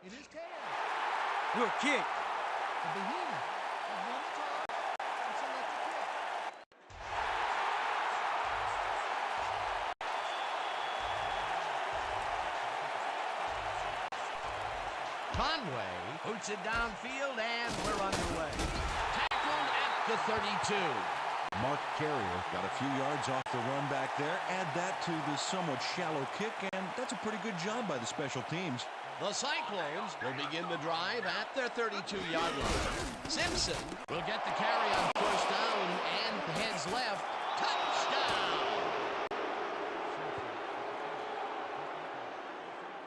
It is tails. Good kick. The Behemoths have won the toss and select a kick. Conway boots it downfield, and we're underway. Tackled at the 32. Mark Carrier got a few yards off the run back there. Add that to the somewhat shallow kick, and that's a pretty good job by the special teams. The Cyclones will begin the drive at their 32-yard line. Simpson will get the carry on first down and heads left. Touchdown!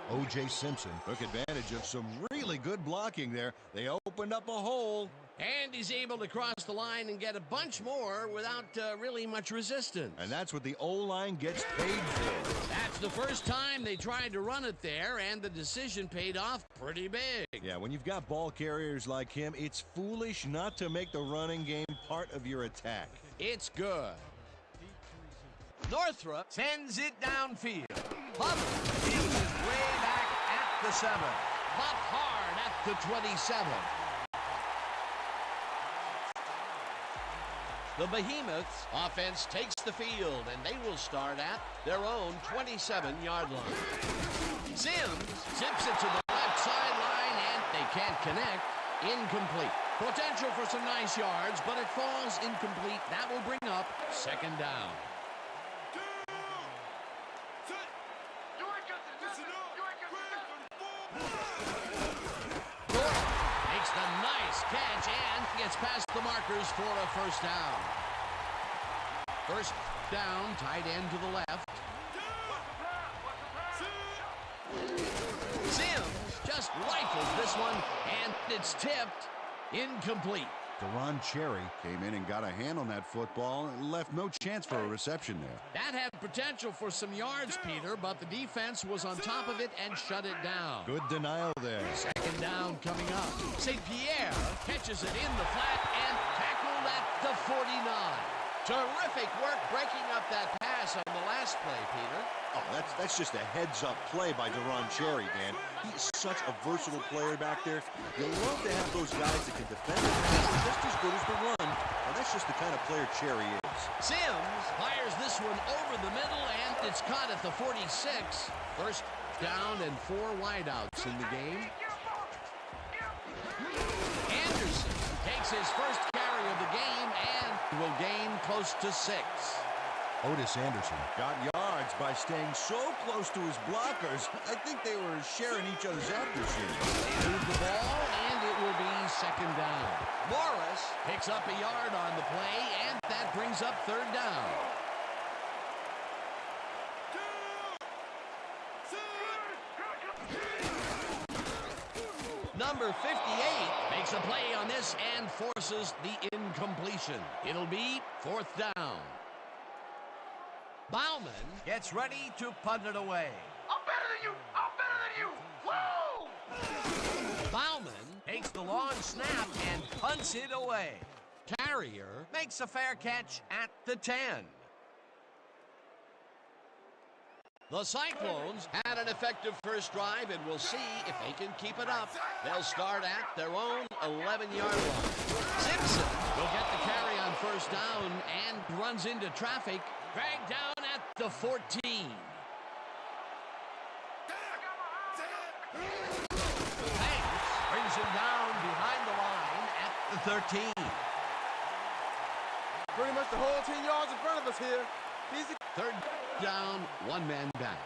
O.J. Simpson took advantage of some really good blocking there. They opened up a hole. And he's able to cross the line and get a bunch more without really much resistance. And that's what the O-line gets paid for. That's the first time they tried to run it there, and the decision paid off pretty big. Yeah, when you've got ball carriers like him, it's foolish not to make the running game part of your attack. It's good. Northrop sends it downfield. Fumble fields it way back at the 7. Popped hard at the 27. The Behemoths offense takes the field, and they will start at their own 27-yard line. Sims zips it to the left sideline, and they can't connect. Incomplete. Potential for some nice yards, but it falls incomplete. That will bring up second down. Makes the nice catch and gets past the markers for a first down. First down, tight end to the left. Sims just rifles this one, and it's tipped. Incomplete. Deron Cherry came in and got a hand on that football and left no chance for a reception there. That had potential for some yards, Peter, but the defense was on top of it and shut it down. Good denial there. Second down coming up. St. Pierre catches it in the flat and tackled at the 49. Terrific work breaking up that pass on the last play, Peter. Oh, that's just a heads-up play by Deron Cherry, Dan. He's such a versatile player back there. You love to have those guys that can defend the pass just as good as the run. And that's just the kind of player Cherry is. Sims fires this one over the middle, and it's caught at the 46. First down and 4 wideouts in the game. Anderson takes his first carry of the game and will gain close to 6. Otis Anderson got yards by staying so close to his blockers. I think they were sharing each other's accuracy. They move the ball, and it will be second down. Morris picks up a yard on the play, and that brings up third down. Number 58 makes a play on this and forces the incompletion. It'll be fourth down. Bauman gets ready to punt it away. I'm better than you! I'm better than you! Whoa! Bauman takes the long snap and punts it away. Carrier makes a fair catch at the 10. The Cyclones had an effective first drive, and we'll see if they can keep it up. They'll start at their own 11-yard line. Simpson will get the carry on first down and runs into traffic. Dragged down at the 14. Banks brings him down behind the line at the 13. Pretty much the whole 10 yards in front of us here. Physical. Third down, one man back.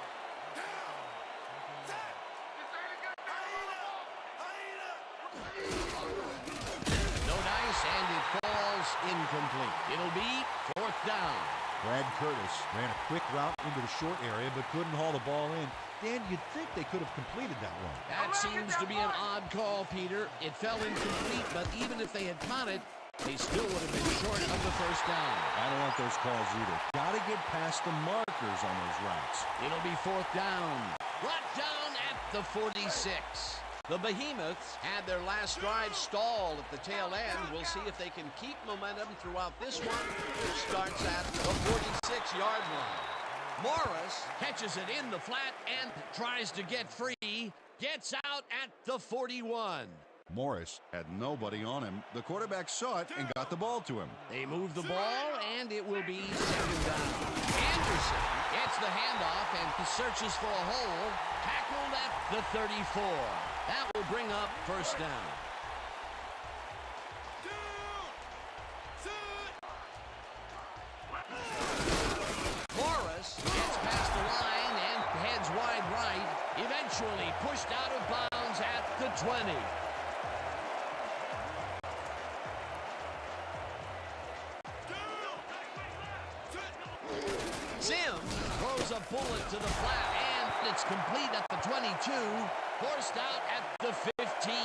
No dice, and it falls incomplete. It'll be fourth down. Brad Curtis ran a quick route into the short area but couldn't haul the ball in. Dan, you'd think they could have completed that one. That seems to be an odd call, Peter. It fell incomplete, but even if they had caught it, they still would have been short of the first down. I don't like those calls either. Got to get past the markers on those routes. It'll be fourth down. Brought down at the 46. The Behemoths had their last drive stalled at the tail end. We'll see if they can keep momentum throughout this one, which starts at the 46-yard line. Morris catches it in the flat and tries to get free. Gets out at the 41. Morris had nobody on him. The quarterback saw it and got the ball to him. They move the ball, and it will be second down. Anderson gets the handoff and searches for a hole. Tackled at the 34. That will bring up first down. Morris gets past the line and heads wide right. Eventually pushed out of bounds at the 20. Sims throws a bullet to the flat, and it's complete at the 22. Forced out at the 15.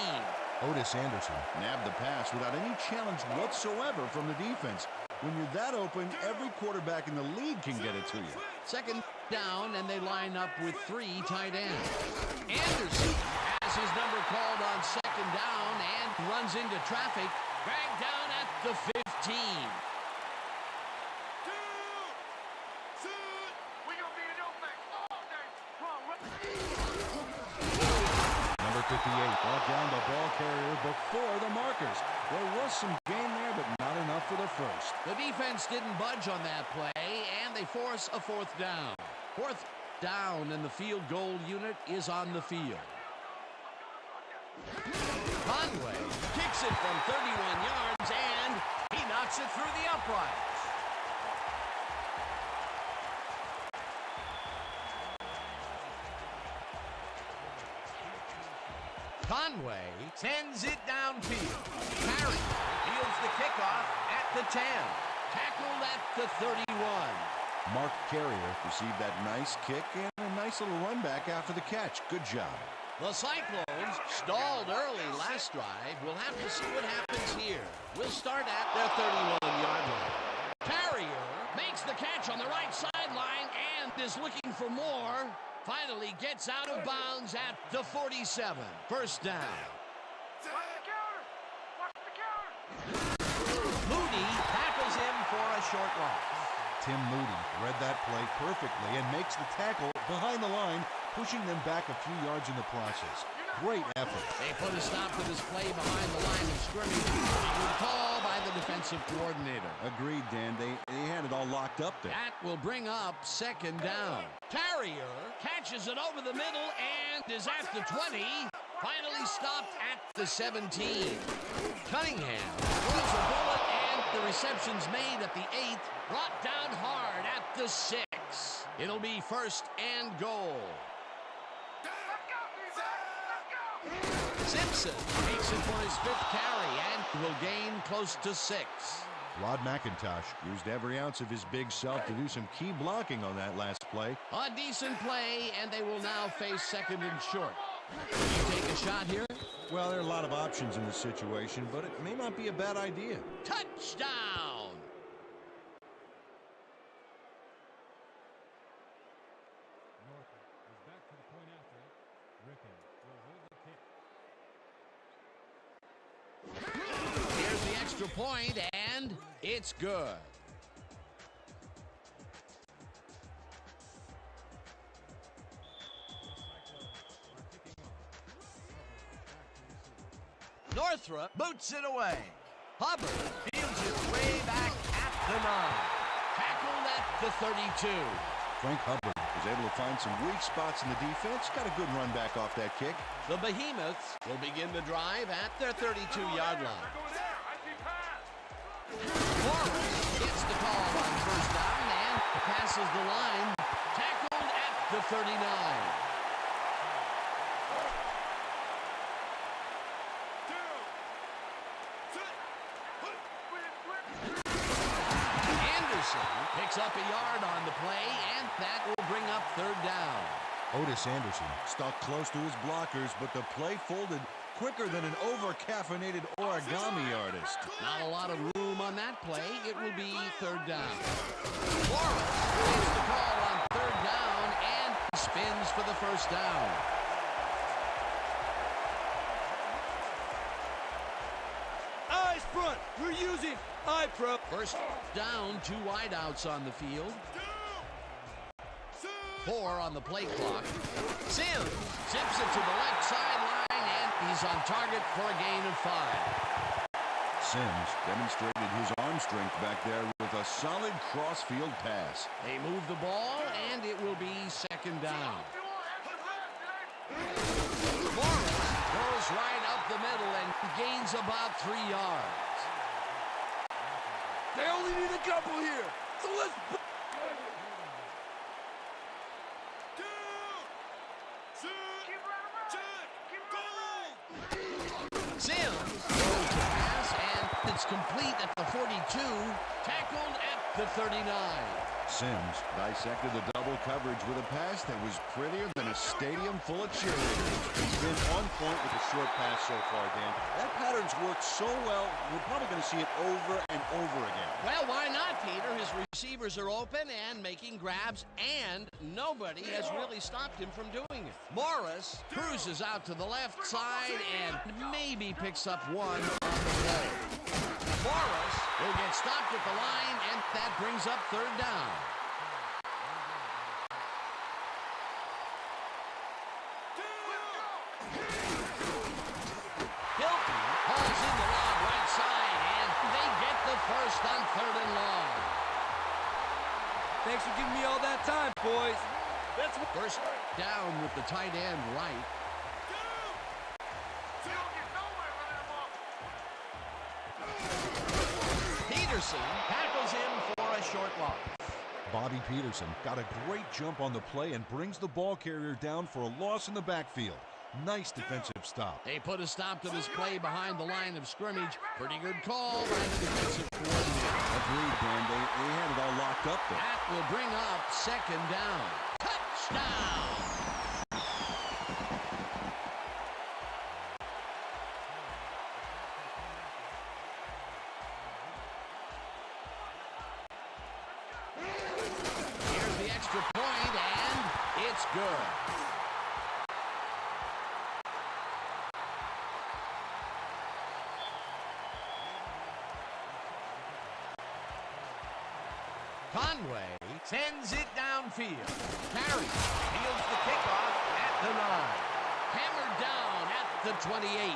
Otis Anderson nabbed the pass without any challenge whatsoever from the defense. When you're that open, every quarterback in the league can get it to you. Second down, and they line up with three tight ends. Anderson has his number called on second down and runs into traffic. Dragged down at the 15. Number 58 brought down the ball carrier before the markers. There was some gain there, but not enough for the first. The defense didn't budge on that play, and they force a fourth down. Fourth down, and the field goal unit is on the field. Conway kicks it from 31 yards, and he knocks it through the uprights. Conway sends it downfield. Carey fields the kickoff at the 10. Tackled at the 31. Mark Carrier received that nice kick and a nice little run back after the catch. Good job. The Cyclones stalled early last drive. We'll have to see what happens here. We'll start at their 31-yard line. Carrier makes the catch on the right sideline and is looking for more. Finally gets out of bounds at the 47. First down. Watch the counter! Watch the counter! Moody tackles him for a short loss. Tim Moody read that play perfectly and makes the tackle behind the line, pushing them back a few yards in the process. Great effort. They put a stop to this play behind the line of scrimmage. Good call by the defensive coordinator. Agreed, Dan. They had it all locked up there. That will bring up second down. Carrier catches it over the middle and is at the 20. Finally stopped at the 17. Cunningham throws a bullet, and the reception's made at the 8. Brought down hard at the 6. It'll be first and goal. Simpson makes it for his 5th carry and will gain close to 6. Rod McIntosh used every ounce of his big self to do some key blocking on that last play. A decent play, and they will now face second and short. You take a shot here? Well, there are a lot of options in this situation, but it may not be a bad idea. Touchdown! Northwood is back to the point after it. Ricken will hold the kick. Here's the extra point, and it's good. Northrop boots it away. Hubbard fields it way back at the 9. Tackled at the 32. Frank Hubbard was able to find some weak spots in the defense. Got a good run back off that kick. The Behemoths will begin the drive at their 32-yard line. Morris gets the call on first down, and the pass crosses the line. Tackled at the 39. Picks up a yard on the play, and that will bring up third down. Otis Anderson stuck close to his blockers, but the play folded quicker than an over-caffeinated origami artist. Not a lot of room on that play. It will be third down. Morris takes the call on third down and spins for the first down. Eyes front. We're using eye prep. First down, 2 wideouts on the field. 4 on the play clock. Sims zips it to the left sideline, and he's on target for a gain of 5. Sims demonstrated his arm strength back there with a solid cross-field pass. They move the ball, and it will be second down. Morris goes right up the middle and gains about 3 yards. They only need a couple here, so let's... Sims throws the pass, and it's complete at the 42, tackled at the 39. Sims dissected the double coverage with a pass that was prettier than a stadium full of cheerleaders. He's been on point with the short pass so far, Dan. That pattern's worked so well, we're probably going to see it over and over again. Well, why not, Peter? His receivers are open and making grabs, and nobody has really stopped him from doing it. Morris cruises out to the left side and maybe picks up 1 on the play. Morris will get stopped at the line, and that brings up third down. Hilton hauls in the lob right side, and they get the first on third and long. Thanks for giving me all that time, boys. That's First down with the tight end right. Peterson tackles him for a short loss. Bobby Peterson got a great jump on the play and brings the ball carrier down for a loss in the backfield. Nice defensive stop. They put a stop to this play behind the line of scrimmage. Pretty good call by the defensive coordinator. Agreed, Dan. They had it all locked up there. That will bring up second down. Touchdown! Here's the extra point, and it's good. Conway sends it downfield. Carey fields the kickoff at the 9. Hammered down at the 28.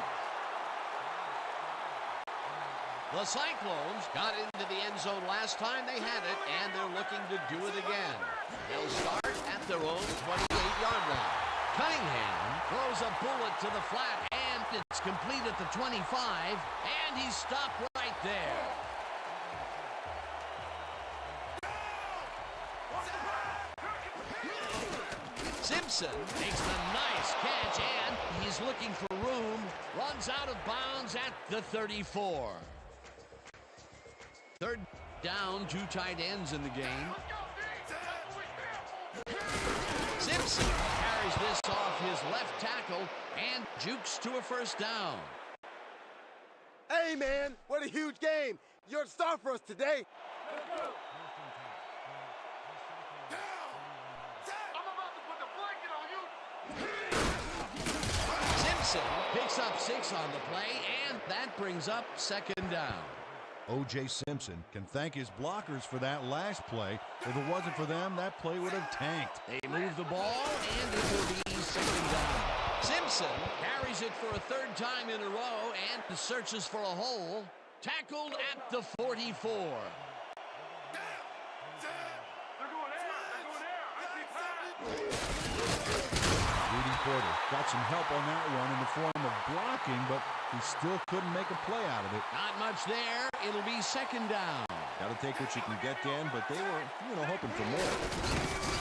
The Cyclones got into the end zone last time they had it, and they're looking to do it again. They'll start at their own 28-yard line. Cunningham throws a bullet to the flat, and it's complete at the 25, and he's stopped right there. Simpson makes a nice catch, and he's looking for room. Runs out of bounds at the 34. Third down, 2 tight ends in the game. Simpson carries this off his left tackle and jukes to a first down. Hey, man, what a huge game. You're the star for us today. Simpson picks up 6 on the play, and that brings up second down. O.J. Simpson can thank his blockers for that last play. If it wasn't for them, that play would have tanked. They move the ball, and it will be second down. Simpson carries it for a third time in a row and searches for a hole. Tackled at the 44. Rudy Porter got some help on that one in the form of blocking, but he still couldn't make a play out of it. Not much there. It'll be second down. Got to take what you can get, Dan, but they were, hoping for more.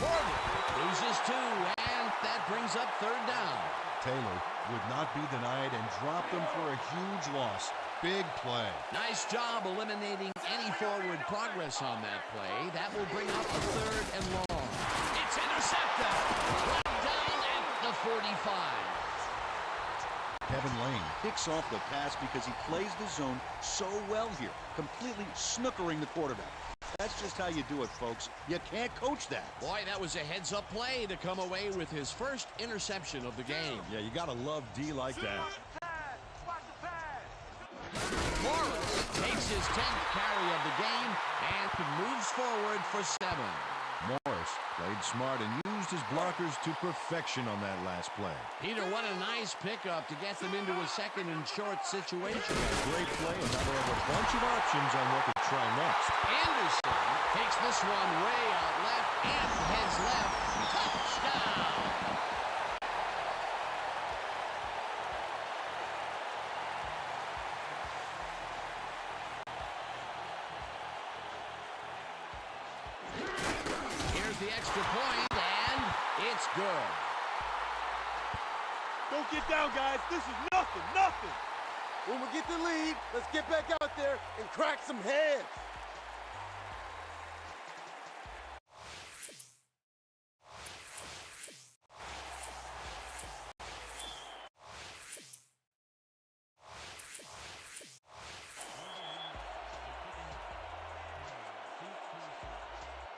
Morgan loses 2, and that brings up third down. Taylor would not be denied and dropped them for a huge loss. Big play. Nice job eliminating any forward progress on that play. That will bring up a third and long. It's intercepted. Right down at the 45. Kevin Lane Picks off the pass because he plays the zone so well here, completely snookering the quarterback. That's just how you do it, folks. You can't coach that. Boy, that was a heads-up play to come away with his first interception of the game. Yeah, you got to love D like that. Morris takes his 10th carry of the game and moves forward for 7. Morris played smart and used his blockers to perfection on that last play. Peter, what a nice pickup to get them into a second and short situation. Great play, and now they have a bunch of options on what to try next. Anderson takes this one way out left and heads left. Touchdown! Here's the extra point, and it's good. Don't get down, guys. This is nothing, nothing. When we get the lead, let's get back out there and crack some heads.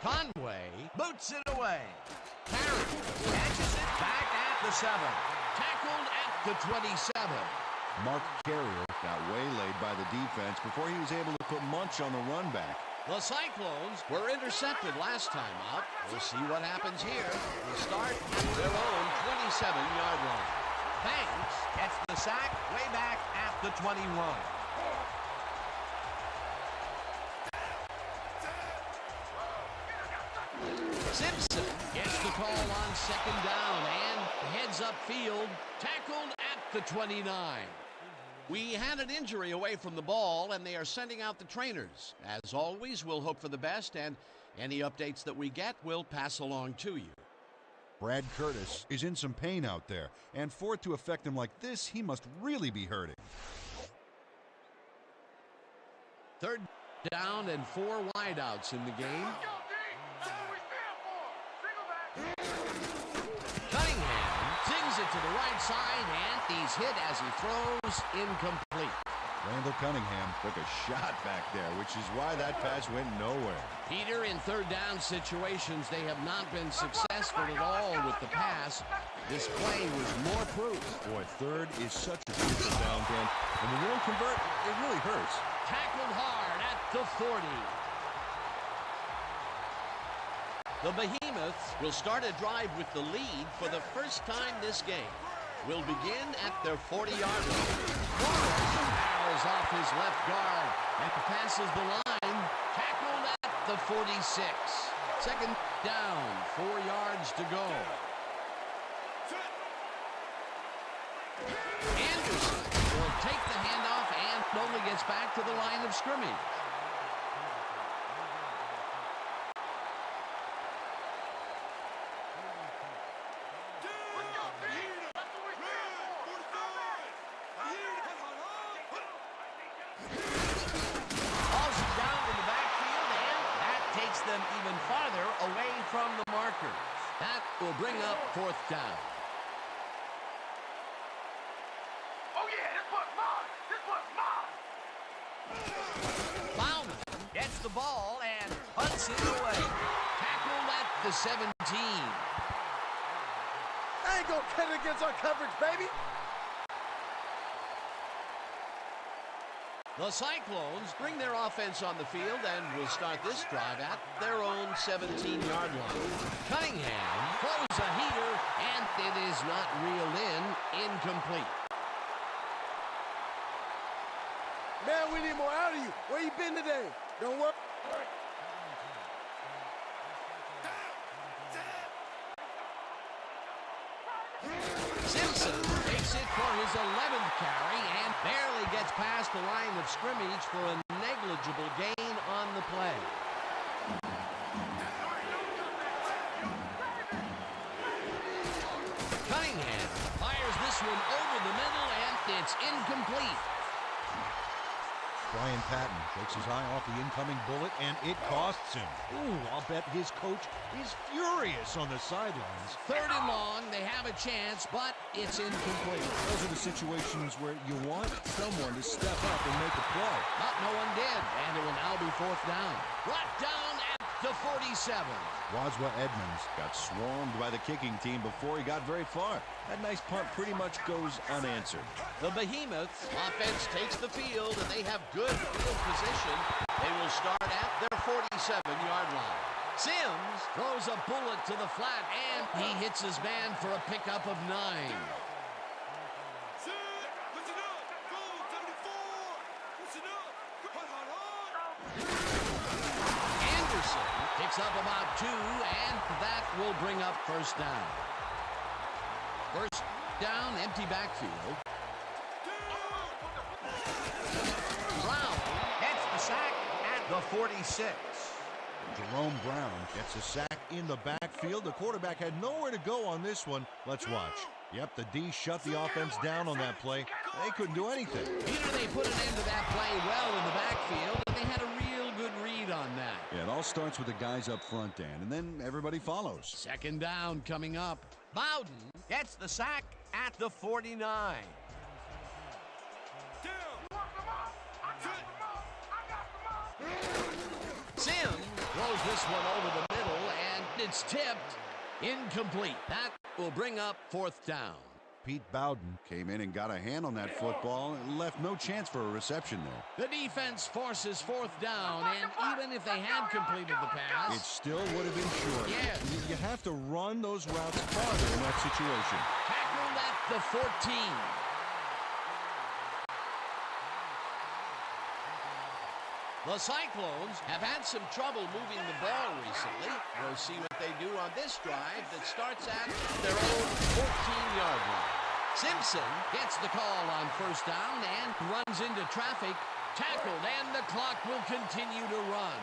Conway boots it away. Carey catches it back at the 7. Tackled at the 27. Mark Carrier got waylaid by the defense before he was able to put Munch on the run back. The Cyclones were intercepted last time out. We'll see what happens here. They start at their own 27-yard line. Banks gets the sack way back at the 21. Simpson gets the call on second down and heads upfield, tackled at the 29. We had an injury away from the ball, and they are sending out the trainers. As always, we'll hope for the best, and any updates that we get, we'll pass along to you. Brad Curtis is in some pain out there, and for it to affect him like this, he must really be hurting. Third down and 4 wideouts in the game. Cunningham sings it to the right side, and he's hit as he throws, incomplete. Randall Cunningham took a shot back there, which is why that pass went nowhere. Peter, in third down situations, they have not been successful at all with the pass. This play was more proof. Boy, third is such a crucial down, Dan. And when you don't convert, it really hurts. Tackled hard at the 40. The Behemoths will start a drive with the lead for the first time this game. Will begin at their 40-yard line. Morris barrels off his left guard and passes the line. Tackled at the 46. Second down, 4 yards to go. Anderson will take the handoff and only gets back to the line of scrimmage. Them even farther away from the markers. That will bring up 4th down. Oh yeah, this one's mine! This one's mine! Bowman gets the ball and punts it away. Tackled at the 17. I ain't gonna cut it against our coverage, baby. The Cyclones bring their offense on the field and will start this drive at their own 17-yard line. Cunningham throws a heater, and it is not reeled in. Incomplete. Man, we need more out of you. Where you been today? Don't worry. Simpson takes it for his 11th carry and barely gets past the line of scrimmage for a negligible gain on the play. Cunningham fires this one over the middle, and it's incomplete. Brian Patton takes his eye off the incoming bullet, and it costs him. Ooh, I'll bet his coach is furious on the sidelines. 3rd and long, they have a chance, but it's incomplete. Those are the situations where you want someone to step up and make a play. But no one did, and it will now be 4th down. Brought down at the 47. Wazwa Edmonds Got swarmed by the kicking team before he got very far. That nice punt pretty much goes unanswered. The Behemoths offense takes the field, and they have good field position. They will start at their 47-yard line. Sims throws a bullet to the flat, and he hits his man for a pickup of 9. Anderson picks up about 2, and that will bring up 1st down. 1st down, empty backfield. Brown gets the sack at the 46. Jerome Brown gets a sack in the backfield. The quarterback had nowhere to go on this one. Let's watch. Yep, the D shut the offense down on that play. They couldn't do anything. Peter, they put an end to that play well in the backfield, and they had a real good read on that. Yeah, it all starts with the guys up front, Dan, and then everybody follows. 2nd down coming up. Bowden gets the sack at the 49. Sims throws this one over the middle, and it's tipped. Incomplete. That will bring up 4th down. Pete Bowden came in and got a hand on that football and left no chance for a reception there. The defense forces 4th down, and even if they had completed the pass, It still would have been short. Yes. You have to run those routes farther in that situation. tackled at the 14. The Cyclones have had some trouble moving the ball recently. We'll see what they do on this drive that starts at their own 14-yard line. Simpson gets the call on 1st down and runs into traffic. Tackled, and the clock will continue to run.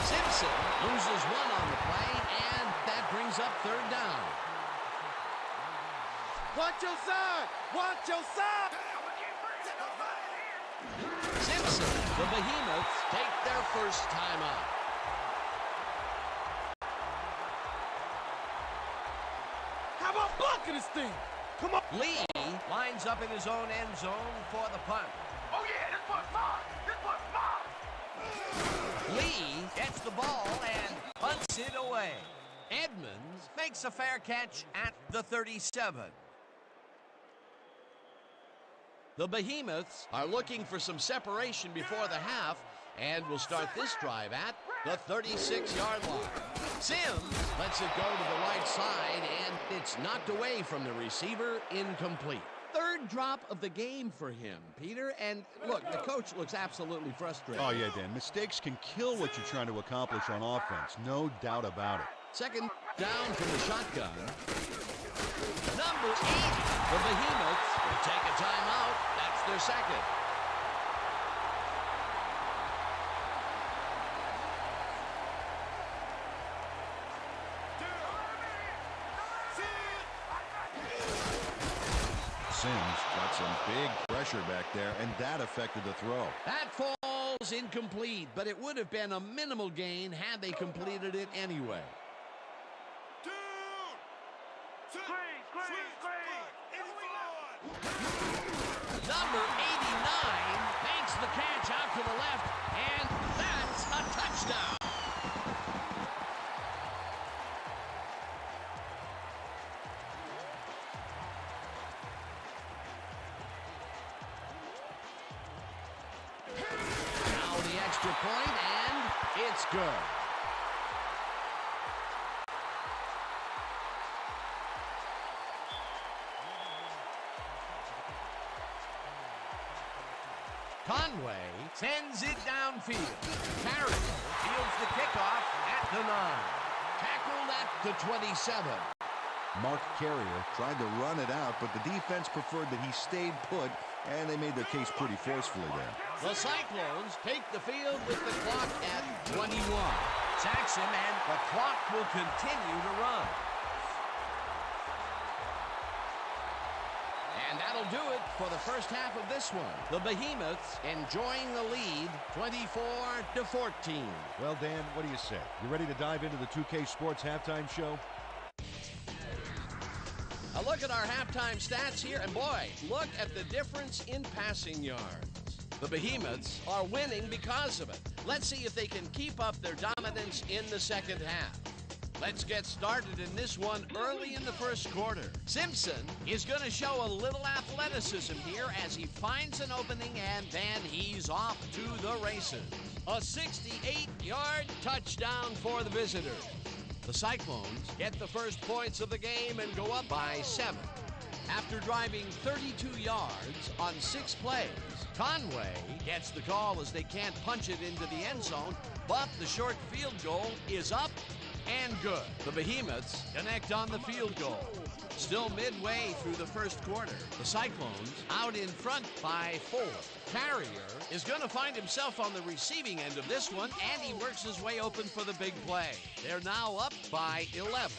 Simpson loses 1 on the play, and that brings up 3rd down. Watch your side! Watch your side! Simpson, the Behemoths, take their 1st timeout. How about blocking this thing? Come on! Lee lines up in his own end zone for the punt. Oh yeah, this one's mine! This one's mine! Lee gets the ball and punts it away. Edmonds makes a fair catch at the 37. The Behemoths are looking for some separation before the half and will start this drive at the 36-yard line. Sims lets it go to the right side, and it's knocked away from the receiver, incomplete. 3rd drop of the game for him, Peter. And look, the coach looks absolutely frustrated. Oh, yeah, Dan. Mistakes can kill what you're trying to accomplish on offense. No doubt about it. 2nd down from the shotgun. Number 8, the Behemoths will take a timeout. That's their 2nd. Sims got some big pressure back there, and that affected the throw. That falls incomplete, but it would have been a minimal gain had they completed it anyway. Number 89 makes the catch out to the left, and that's a touchdown. Now the extra point, and it's good. Conway sends it downfield. Carrier fields the kickoff at the 9. Tackled at the 27. Mark Carrier tried to run it out, but the defense preferred that he stayed put, and they made their case pretty forcefully there. The Cyclones take the field with the clock at 21. Sacks him, and the clock will continue to run. And that'll do it for the first half of this one. The Behemoths enjoying the lead, 24-14. Well, Dan, what do you say? You ready to dive into the 2K Sports halftime show? A look at our halftime stats here, and boy, look at the difference in passing yards. The Behemoths are winning because of it. Let's see if they can keep up their dominance in the second half. Let's get started in this one early in the first quarter. Simpson is going to show a little athleticism here as he finds an opening, and then he's off to the races. A 68-yard touchdown for the visitors. The Cyclones get the first points of the game and go up by 7. After driving 32 yards on 6 plays, Conway gets the call as they can't punch it into the end zone, but the short field goal is up and good. The Behemoths connect on the field goal. Still midway through the first quarter, the Cyclones out in front by 4. Carrier is going to find himself on the receiving end of this one, and he works his way open for the big play. They're now up by 11.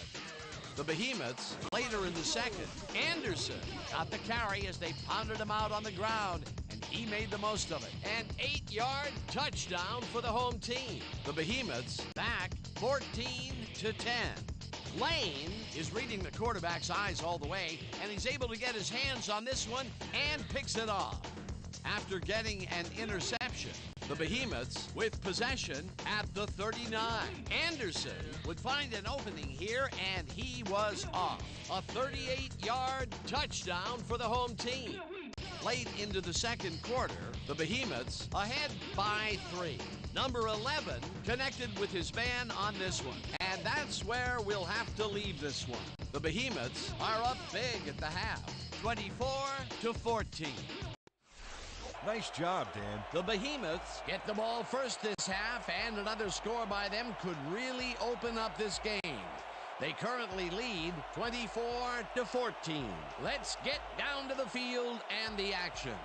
The Behemoths later in the second. Anderson got the carry as they pounded him out on the ground, and he made the most of it. An 8-yard touchdown for the home team. The Behemoths back 14-10. Lane is reading the quarterback's eyes all the way, and he's able to get his hands on this one and picks it off. After getting an interception, the Behemoths with possession at the 39. Anderson would find an opening here, and he was off. A 38-yard touchdown for the home team. Late into the second quarter, the Behemoths ahead by 3. Number 11 connected with his man on this one, and that's where we'll have to leave this one. The Behemoths are up big at the half, 24-14. Nice job, Dan. The Behemoths get the ball first this half, and another score by them could really open up this game. They currently lead 24-14. Let's get down to the field and the action.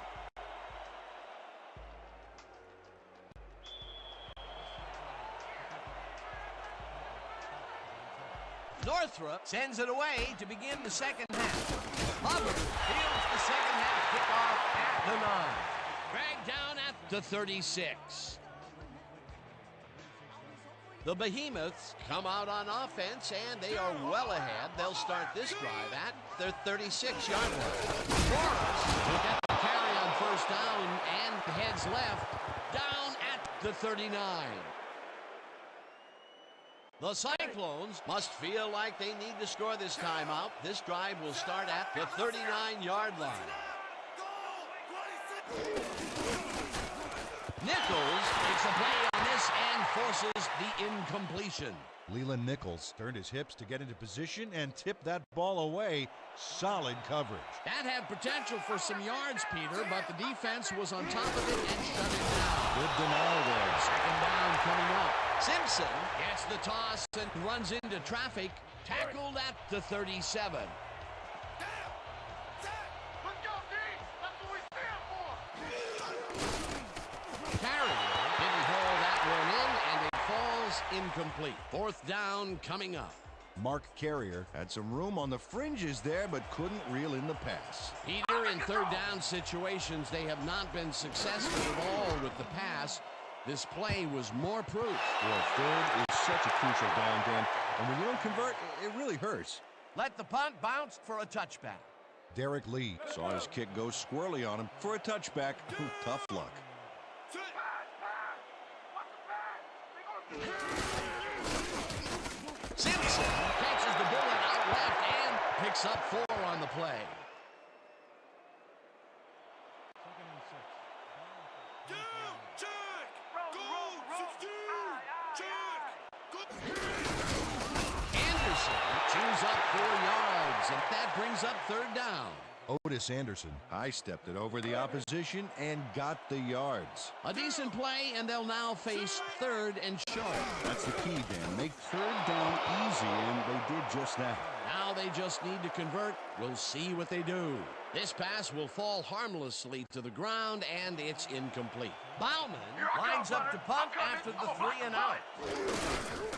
Northrop sends it away to begin the second half. Hubbard fields the second half kickoff at the 9. Dragged down at the 36. The Behemoths come out on offense, and they are well ahead. They'll start this drive at their 36-yard line. Forrest will get the carry on first down and heads left down at the 39. The Cyclones must feel like they need to score this timeout. This drive will start at the 39-yard line. Nichols makes a play on this and forces the incompletion. Leland Nichols turned his hips to get into position and tipped that ball away. Solid coverage. That had potential for some yards, Peter, but the defense was on top of it and shut it down. Good denial there. Second down coming up. Simpson gets the toss and runs into traffic. Tackled at the 37. Let's go, D! That's what we stand for! Carrier didn't haul that one in, and it falls incomplete. Fourth down coming up. Mark Carrier had some room on the fringes there, but couldn't reel in the pass. Peter, in third down situations, they have not been successful at all with the pass. This play was more proof. Well, third is such a crucial down, Dan. And when you don't convert, it really hurts. Let the punt bounce for a touchback. Derek Lee Saw his kick go squirrely on him for a touchback. Tough luck. Simpson catches the bullet out left and picks up 4 on the play. Anderson chews up 4 yards, and that brings up third down. Otis Anderson High-stepped it over the opposition and got the yards. A decent play, and they'll now face third and short. That's the key, Dan. Make third down easy, and they did just that. Now they just need to convert. We'll see what they do. This pass will fall harmlessly to the ground, and it's incomplete. Bauman lines up to punt after the 3 and out.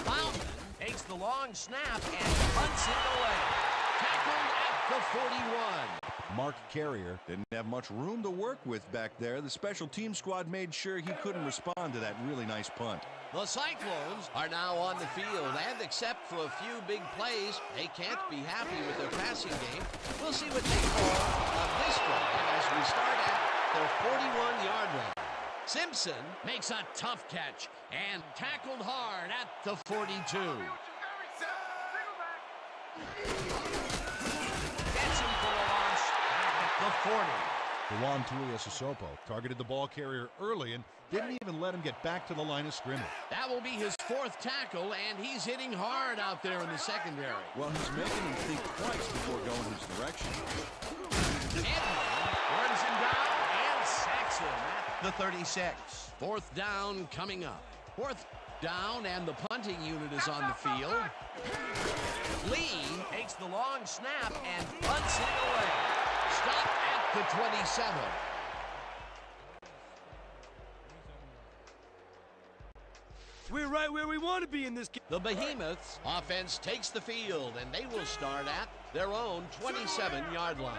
Bauman takes the long snap and punts it away. Tackled at the 41. Mark Carrier didn't have much room to work with back there. The special team squad made sure he couldn't respond to that really nice punt. The Cyclones are now on the field, and except for a few big plays, they can't be happy with their passing game. We'll see what they call on this drive as we start at their 41-yard line. Simpson makes a tough catch and tackled hard at the 42. Gets him for a loss at the 40. Juan Tuiasosopo targeted the ball carrier early and didn't even let him get back to the line of scrimmage. That will be his 4th tackle, and he's hitting hard out there in the secondary. Well, he's making him think twice before going his direction. Edmund runs him down and sacks him at the 36. 4th down coming up. 4th down, and the punting unit is on the field. Lee takes the long snap and punts it away. Stopped at the 27. We're right where we want to be in this game. The Behemoths offense takes the field, and they will start at their own 27-yard line.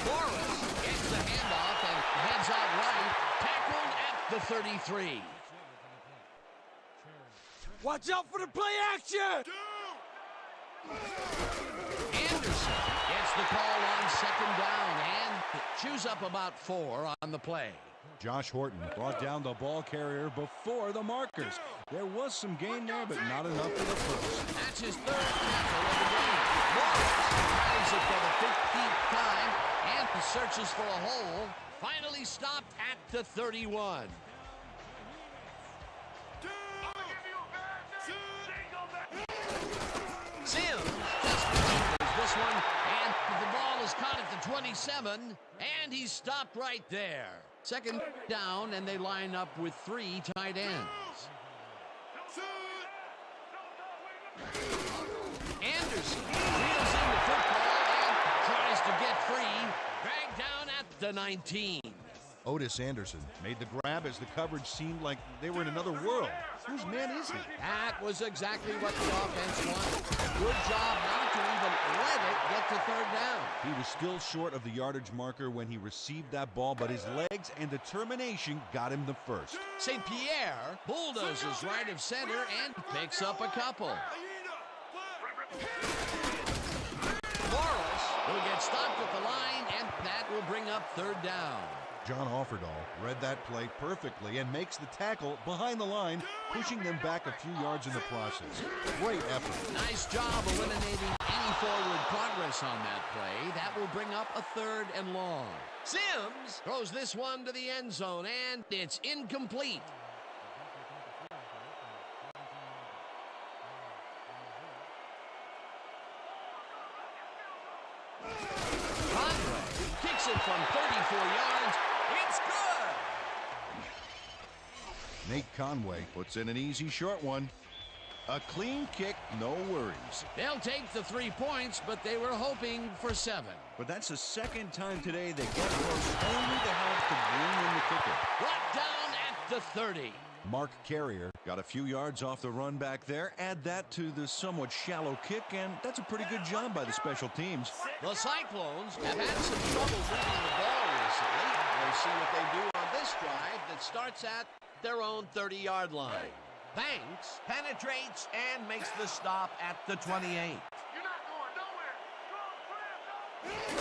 Morris gets the handoff and heads out right, tackled at the 33. Watch out for the play action! Anderson gets the call on 2nd down and chews up about 4 on the play. Josh Horton brought down the ball carrier before the markers. There was some gain there, but not enough for the first. That's his 3rd tackle of the game. Morris tries it for the 15th time and searches for a hole. Finally stopped at the 31. Sims just delivers this one, and the ball is caught at the 27, and he's stopped right there. 2nd down, and they line up with 3 tight ends. Anderson reels in the football and tries to get free. Dragged down at the 19. Otis Anderson made the grab as the coverage seemed like they were in another world. Whose man is he? That was exactly what the offense wanted. Good job not to even let it get to 3rd down. He was still short of the yardage marker when he received that ball, but his legs and determination got him the first. St. Pierre bulldozes right of center and picks up a couple. Morris will get stopped at the line, and that will bring up 3rd down. John Offerdahl read that play perfectly and makes the tackle behind the line, pushing them back a few yards in the process. Great effort. Nice job eliminating any forward progress on that play. That will bring up a 3rd and long. Sims throws this one to the end zone, and it's incomplete. Conway kicks it from 34 yards. It's good! Nate Conway Puts in an easy short one. A clean kick, no worries. They'll take the 3 points, but they were hoping for 7. But that's the 2nd time today they get close only to have to bring in the kicker. Brought down at the 30. Mark Carrier Got a few yards off the run back there. Add that to the somewhat shallow kick, and that's a pretty good job by the special teams. The Cyclones have had some trouble moving the ball recently. We'll see what they do on this drive that starts at their own 30-yard line. Banks penetrates and makes the stop at the 28. You're not going nowhere.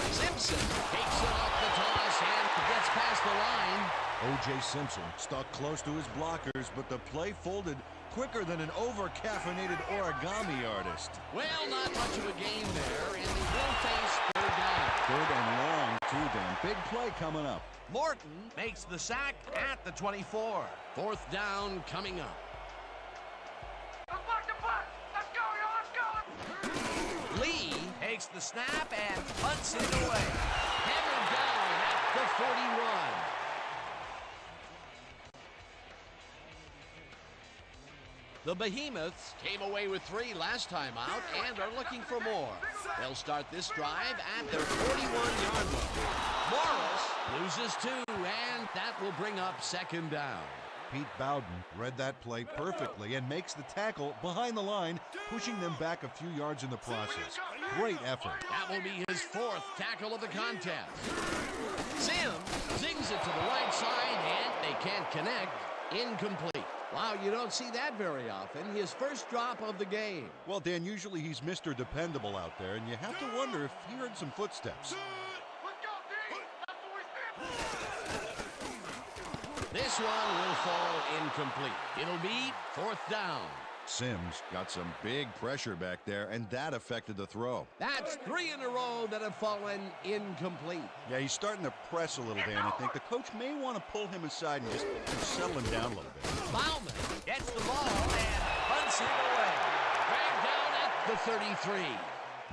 Simpson takes it off the toss and gets past the line. O.J. Simpson stuck close to his blockers, but the play folded quicker than an over-caffeinated origami artist. Well, not much of a game there, and they will face 3rd down. 3rd and long, too, Dan. Big play coming up. Morton makes the sack at the 24. 4th down coming up. Let's block the punt. Let's go, y'all. Let's go. Lee takes the snap and punts it away. Hammered down at the 41. The Behemoths came away with 3 last time out and are looking for more. They'll start this drive at their 41-yard line. Morris loses 2, and that will bring up 2nd down. Pete Bowden read that play perfectly and makes the tackle behind the line, pushing them back a few yards in the process. Great effort. That will be his 4th tackle of the contest. Sims zings it to the right side, and they can't connect. Incomplete. Wow, you don't see that very often. His first drop of the game. Well, Dan, usually he's Mr. Dependable out there, and you have to wonder if he heard some footsteps. This one will fall incomplete. It'll be 4th down. Sims got some big pressure back there, and that affected the throw. That's 3 in a row that have fallen incomplete. Yeah, he's starting to press a little, Dan. I think the coach may want to pull him aside and just settle him down a little bit. Bauman gets the ball and punts it away. Dragged down at the 33.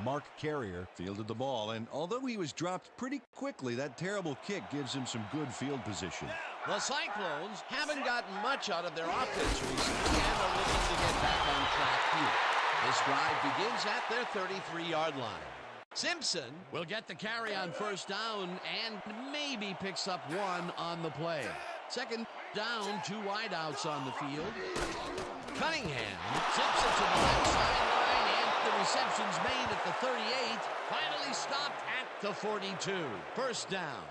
Mark Carrier fielded the ball, and although he was dropped pretty quickly, that terrible kick gives him some good field position. The Cyclones haven't gotten much out of their offense recently and are looking to get back on track here. This drive begins at their 33-yard line. Simpson will get the carry on 1st down and maybe picks up 1 on the play. 2nd down, 2 wideouts on the field. Cunningham tips it to the left sideline, and the reception's made at the 38. Finally stopped at the 42. 1st down.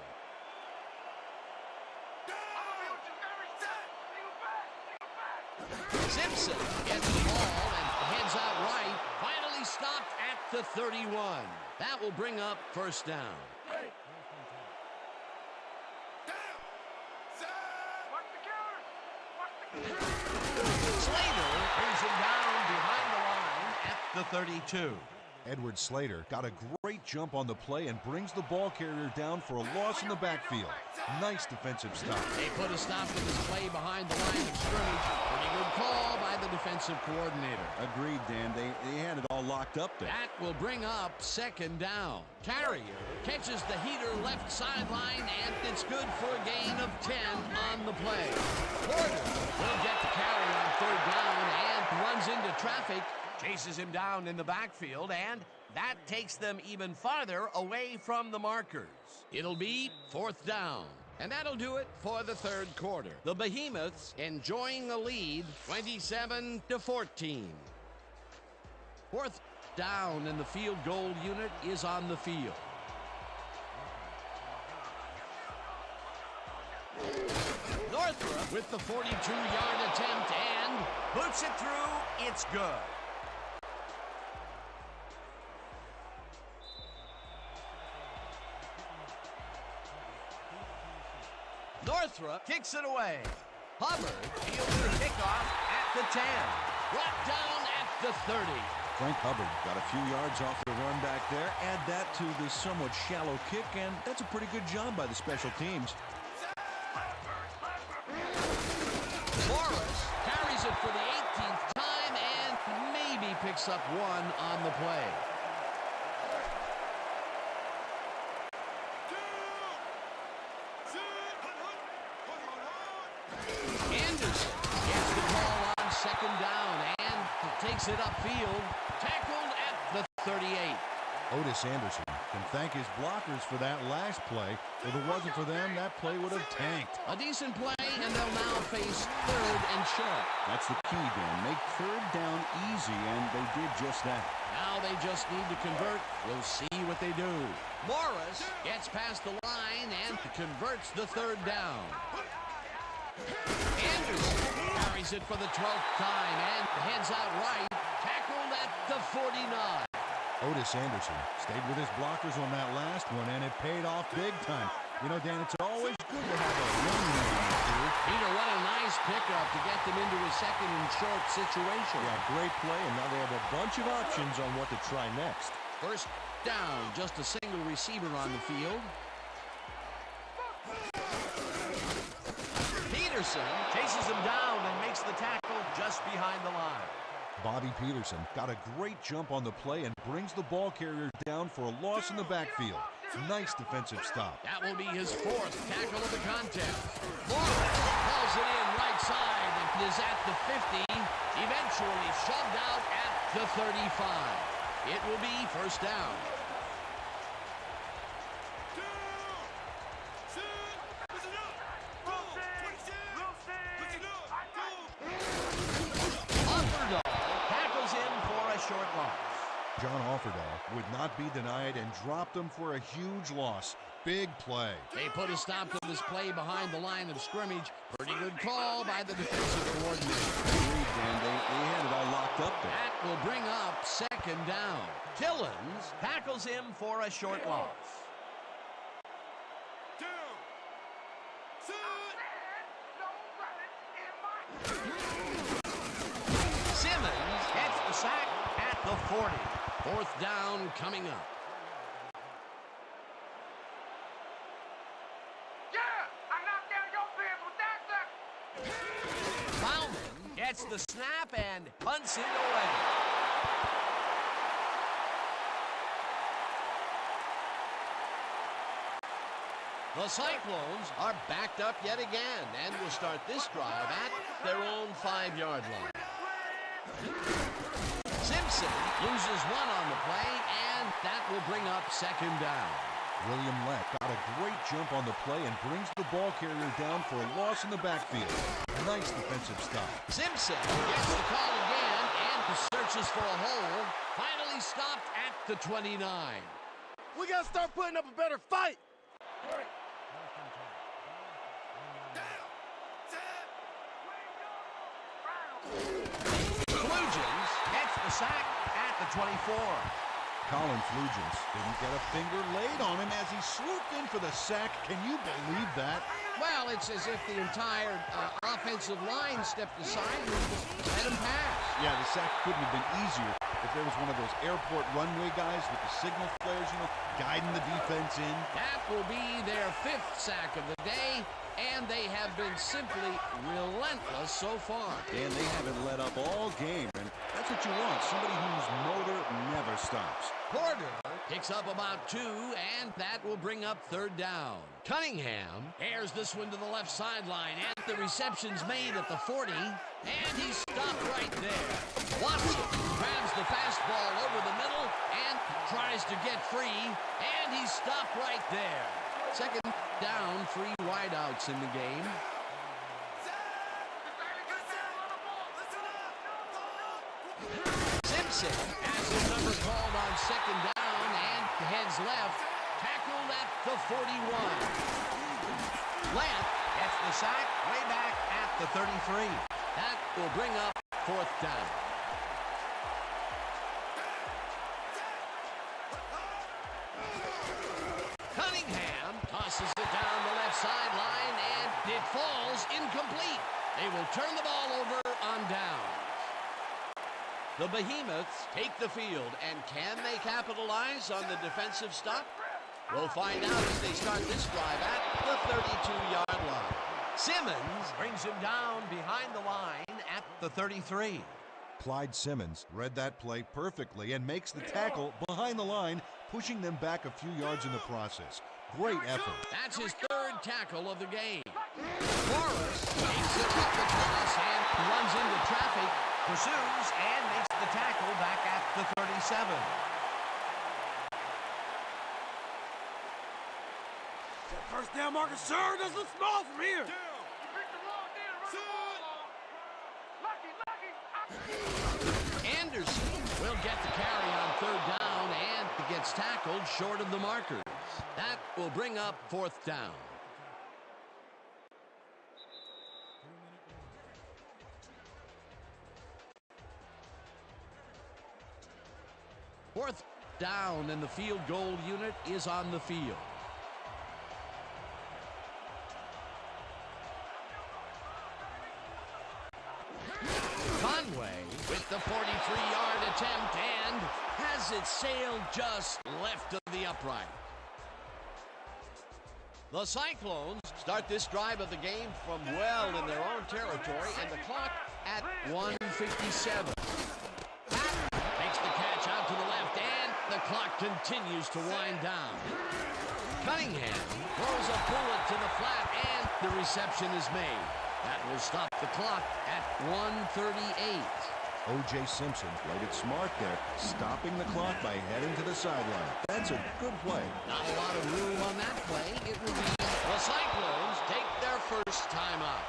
Simpson gets the ball and heads out right. Finally stopped at the 31. That will bring up 1st down. Slater brings him down behind the line at the 32. Edward Slater got a great jump on the play and brings the ball carrier down for a loss in the backfield. Nice defensive stop. They put a stop to this play behind the line of scrimmage. Pretty good call by the defensive coordinator. Agreed, Dan. They had it all locked up there. That will bring up 2nd down. Carrier catches the heater left sideline, and it's good for a gain of 10 on the play. Porter will get the carry on 3rd down and runs into traffic. Chases him down in the backfield, and that takes them even farther away from the markers. It'll be 4th down. And that'll do it for the 3rd quarter. The Behemoths enjoying a lead, 27-14. 4th down, and the field goal unit is on the field. Northrop with the 42-yard attempt and boots it through. It's good. Northrop kicks it away. Hubbard fields the kickoff at the 10. Brought down at the 30. Frank Hubbard got a few yards off the run back there. Add that to the somewhat shallow kick, and that's a pretty good job by the special teams. Morris carries it for the 18th time and maybe picks up 1 on the play. Anderson gets the ball on 2nd down and takes it upfield. Tackled at the 38. Otis Anderson can thank his blockers for that last play. If it wasn't for them, that play would have tanked. A decent play, and they'll now face 3rd and short. That's the key, Dan. Make 3rd down easy, and they did just that. Now they just need to convert. We'll see what they do. Morris gets past the line and converts the 3rd down. Anderson carries it for the 12th time and heads out right. Tackled at the 49. Otis Anderson stayed with his blockers on that last one, and it paid off big time. You know, Dan, it's always good to have a young man on the field. Peter, what a nice pickup to get them into a 2nd and short situation. Yeah, great play, and now they have a bunch of options on what to try next. 1st down, just a single receiver on the field. Peterson chases him down and makes the tackle just behind the line. Bobby Peterson got a great jump on the play and brings the ball carrier down for a loss in the backfield. Nice defensive stop. That will be his 4th tackle of the contest. Morris hauls it in right side and is at the 50. eventually shoved out at the 35. It will be first down. Tackles in for a short loss. John Offerdahl would not be denied and dropped him for a huge loss. Big play. They put a stop to this play behind the line of scrimmage. Pretty good call by the defensive coordinator. Agreed, Dan. They had it all locked up there. That will bring up second down. Tillins tackles him for a short loss. Simmons gets the sack at the 40. Fourth down coming up. Bauman gets the snap and punts it away. The Cyclones are backed up yet again and will start this drive at their own 5-yard line. Simpson loses one on the play, and that will bring up second down. William Lett got a great jump on the play and brings the ball carrier down for a loss in the backfield. Nice defensive stop. Simpson gets the call again and searches for a hole. Finally stopped at the 29. We got to start putting up a better fight. Flugins gets the sack at the 24. Colin Flugins didn't get a finger laid on him as he swooped in for the sack. Can you believe that? Well, it's as if the entire offensive line stepped aside and just let him pass. Yeah, the sack couldn't have been easier if there was one of those airport runway guys with the signal flares, guiding the defense in. That will be their 5th sack of the day, and they have been simply relentless so far. Dan, they haven't let up all game, and that's what you want. Somebody whose motor never stops. Porter picks up about 2, and that will bring up third down. Cunningham airs this one to the left sideline, and the reception's made at the 40, and he's stopped right there. Watson grabs the fastball over the middle and tries to get free, and he's stopped right there. Second down, 3 wideouts in the game. Simpson has his number called on second down and heads left, tackled at the 41. Lamp gets the sack way back at the 33. That will bring up fourth down. Cunningham tosses it down the left sideline, and it falls incomplete. They will turn the ball over on downs. The Behemoths take the field, and can they capitalize on the defensive stop? We'll find out as they start this drive at the 32-yard line. Simmons brings him down behind the line at the 33. Clyde Simmons read that play perfectly and makes the tackle behind the line, pushing them back a few yards in the process. Great effort. That's his 3rd tackle of the game. Morris takes it up the cross and runs into traffic, pursues, and makes the tackle back at the 37. That first down marker sure does look small from here. Anderson will get the carry on third down, and he gets tackled short of the markers. That will bring up fourth down. Fourth down, and the field goal unit is on the field. Conway with the 43-yard attempt, and has it sailed just left of the upright. The Cyclones start this drive of the game from well in their own territory, and the clock at 1:57. Patton makes the catch out to the left, and the clock continues to wind down. Cunningham throws a bullet to the flat, and the reception is made. That will stop the clock at 1:38. O.J. Simpson Played it smart there, stopping the clock by heading to the sideline. That's a good play. Not a lot of room on that play. It will be the Cyclones take their first timeout.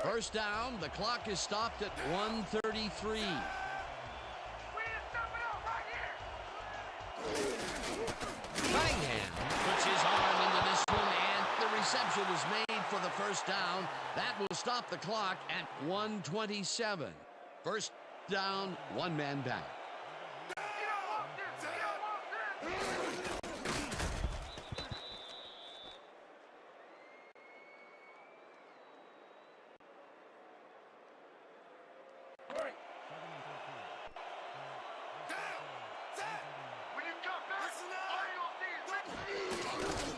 First down, the clock is stopped at 1:33. We ain't stopping out right here. Cunningham puts his arm into this one, and the reception is made for the first down. That will stop the clock at 1:27. First down, one man back. Get off this. Get off this. When you come back, all you'll see is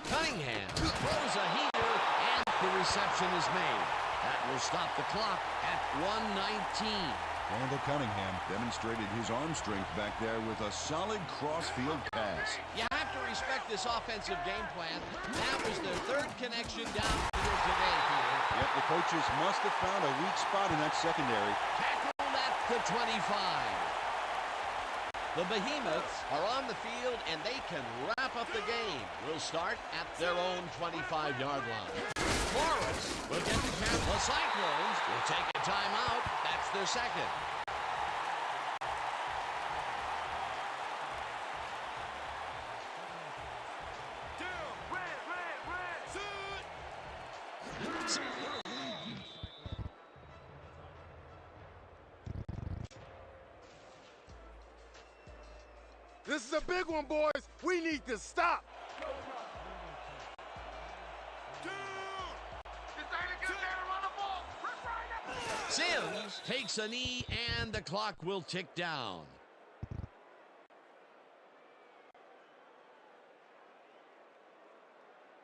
Cunningham throws a heater, and the reception is made. That will stop the clock at 1:19. Randall Cunningham. Demonstrated his arm strength back there with a solid cross-field pass. You have to respect this offensive game plan. That was their third connection downfield today, Peter. Yep, the coaches must have found a weak spot in that secondary. Tackled at the 25. The Behemoths are on the field, and they can wrap up the game. We'll start at their own 25-yard line. Morris will get the count. The Cyclones will take a timeout. That's their second. This is a big one, boys. We need to stop. this ain't a good day to run the ball. Rip right up. Sims takes a knee, and the clock will tick down.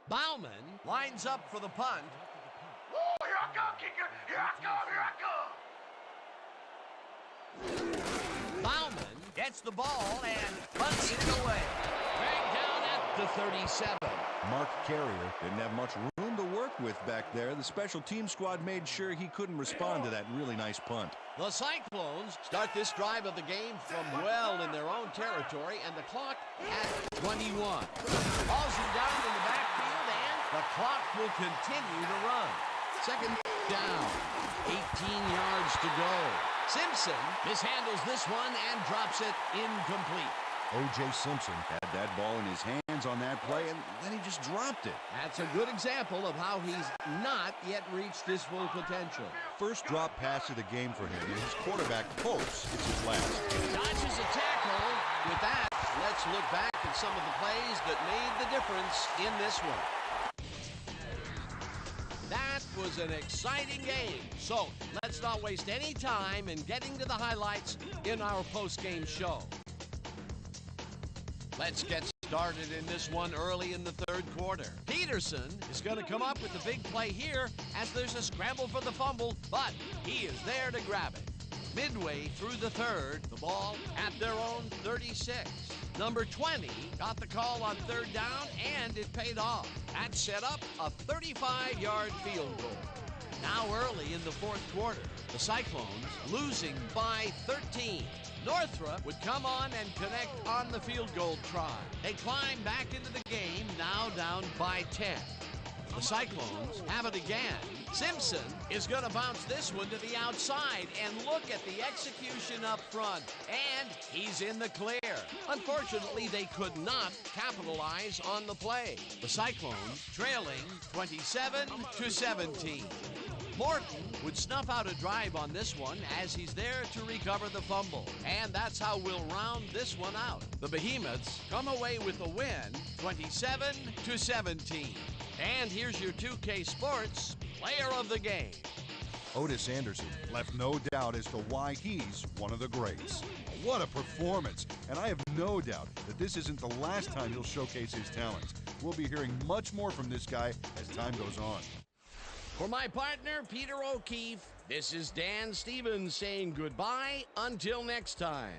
Bauman lines up for the punt. Oh, here I come, kicker. Here I come. Here I come. Bauman gets the ball and punts it away. Dragged down at the 37. Mark Carrier. Didn't have much room to work with back there. The special team squad made sure he couldn't respond to that really nice punt. The Cyclones start this drive of the game from well in their own territory, and the clock at 21. Balls him down in the backfield, and the clock will continue to run. Second down, 18 yards to go. Simpson mishandles this one and drops it incomplete. O.J. Simpson Had that ball in his hands on that play, and then he just dropped it. That's a good example of how he's not yet reached his full potential. First drop pass of the game for him, and his quarterback hopes it's his last. Dodges a tackle. With that, let's look back at some of the plays that made the difference in this one. That was an exciting game. So let's not waste any time in getting to the highlights in our post-game show. Let's get started in this one early in the third quarter. Peterson is going to come up with the big play here as there's a scramble for the fumble, but he is there to grab it. Midway through the third, the ball at their own 36. Number 20 got the call on third down, and it paid off. That set up a 35-yard field goal. Now early in the fourth quarter, the Cyclones losing by 13. Northrop would come on and connect on the field goal try. They climb back into the game, now down by 10. The Cyclones have it again. Simpson is going to bounce this one to the outside, and look at the execution up front. And he's in the clear. Unfortunately, they could not capitalize on the play. The Cyclones trailing 27-17. Morton would snuff out a drive on this one as he's there to recover the fumble. And that's how we'll round this one out. The Behemoths come away with a win, 27-17. And here's your 2K Sports Player of the Game. Otis Anderson left no doubt as to why he's one of the greats. What a performance, and I have no doubt that this isn't the last time he'll showcase his talents. We'll be hearing much more from this guy as time goes on. For my partner, Peter O'Keefe, this is Dan Stevens saying goodbye until next time.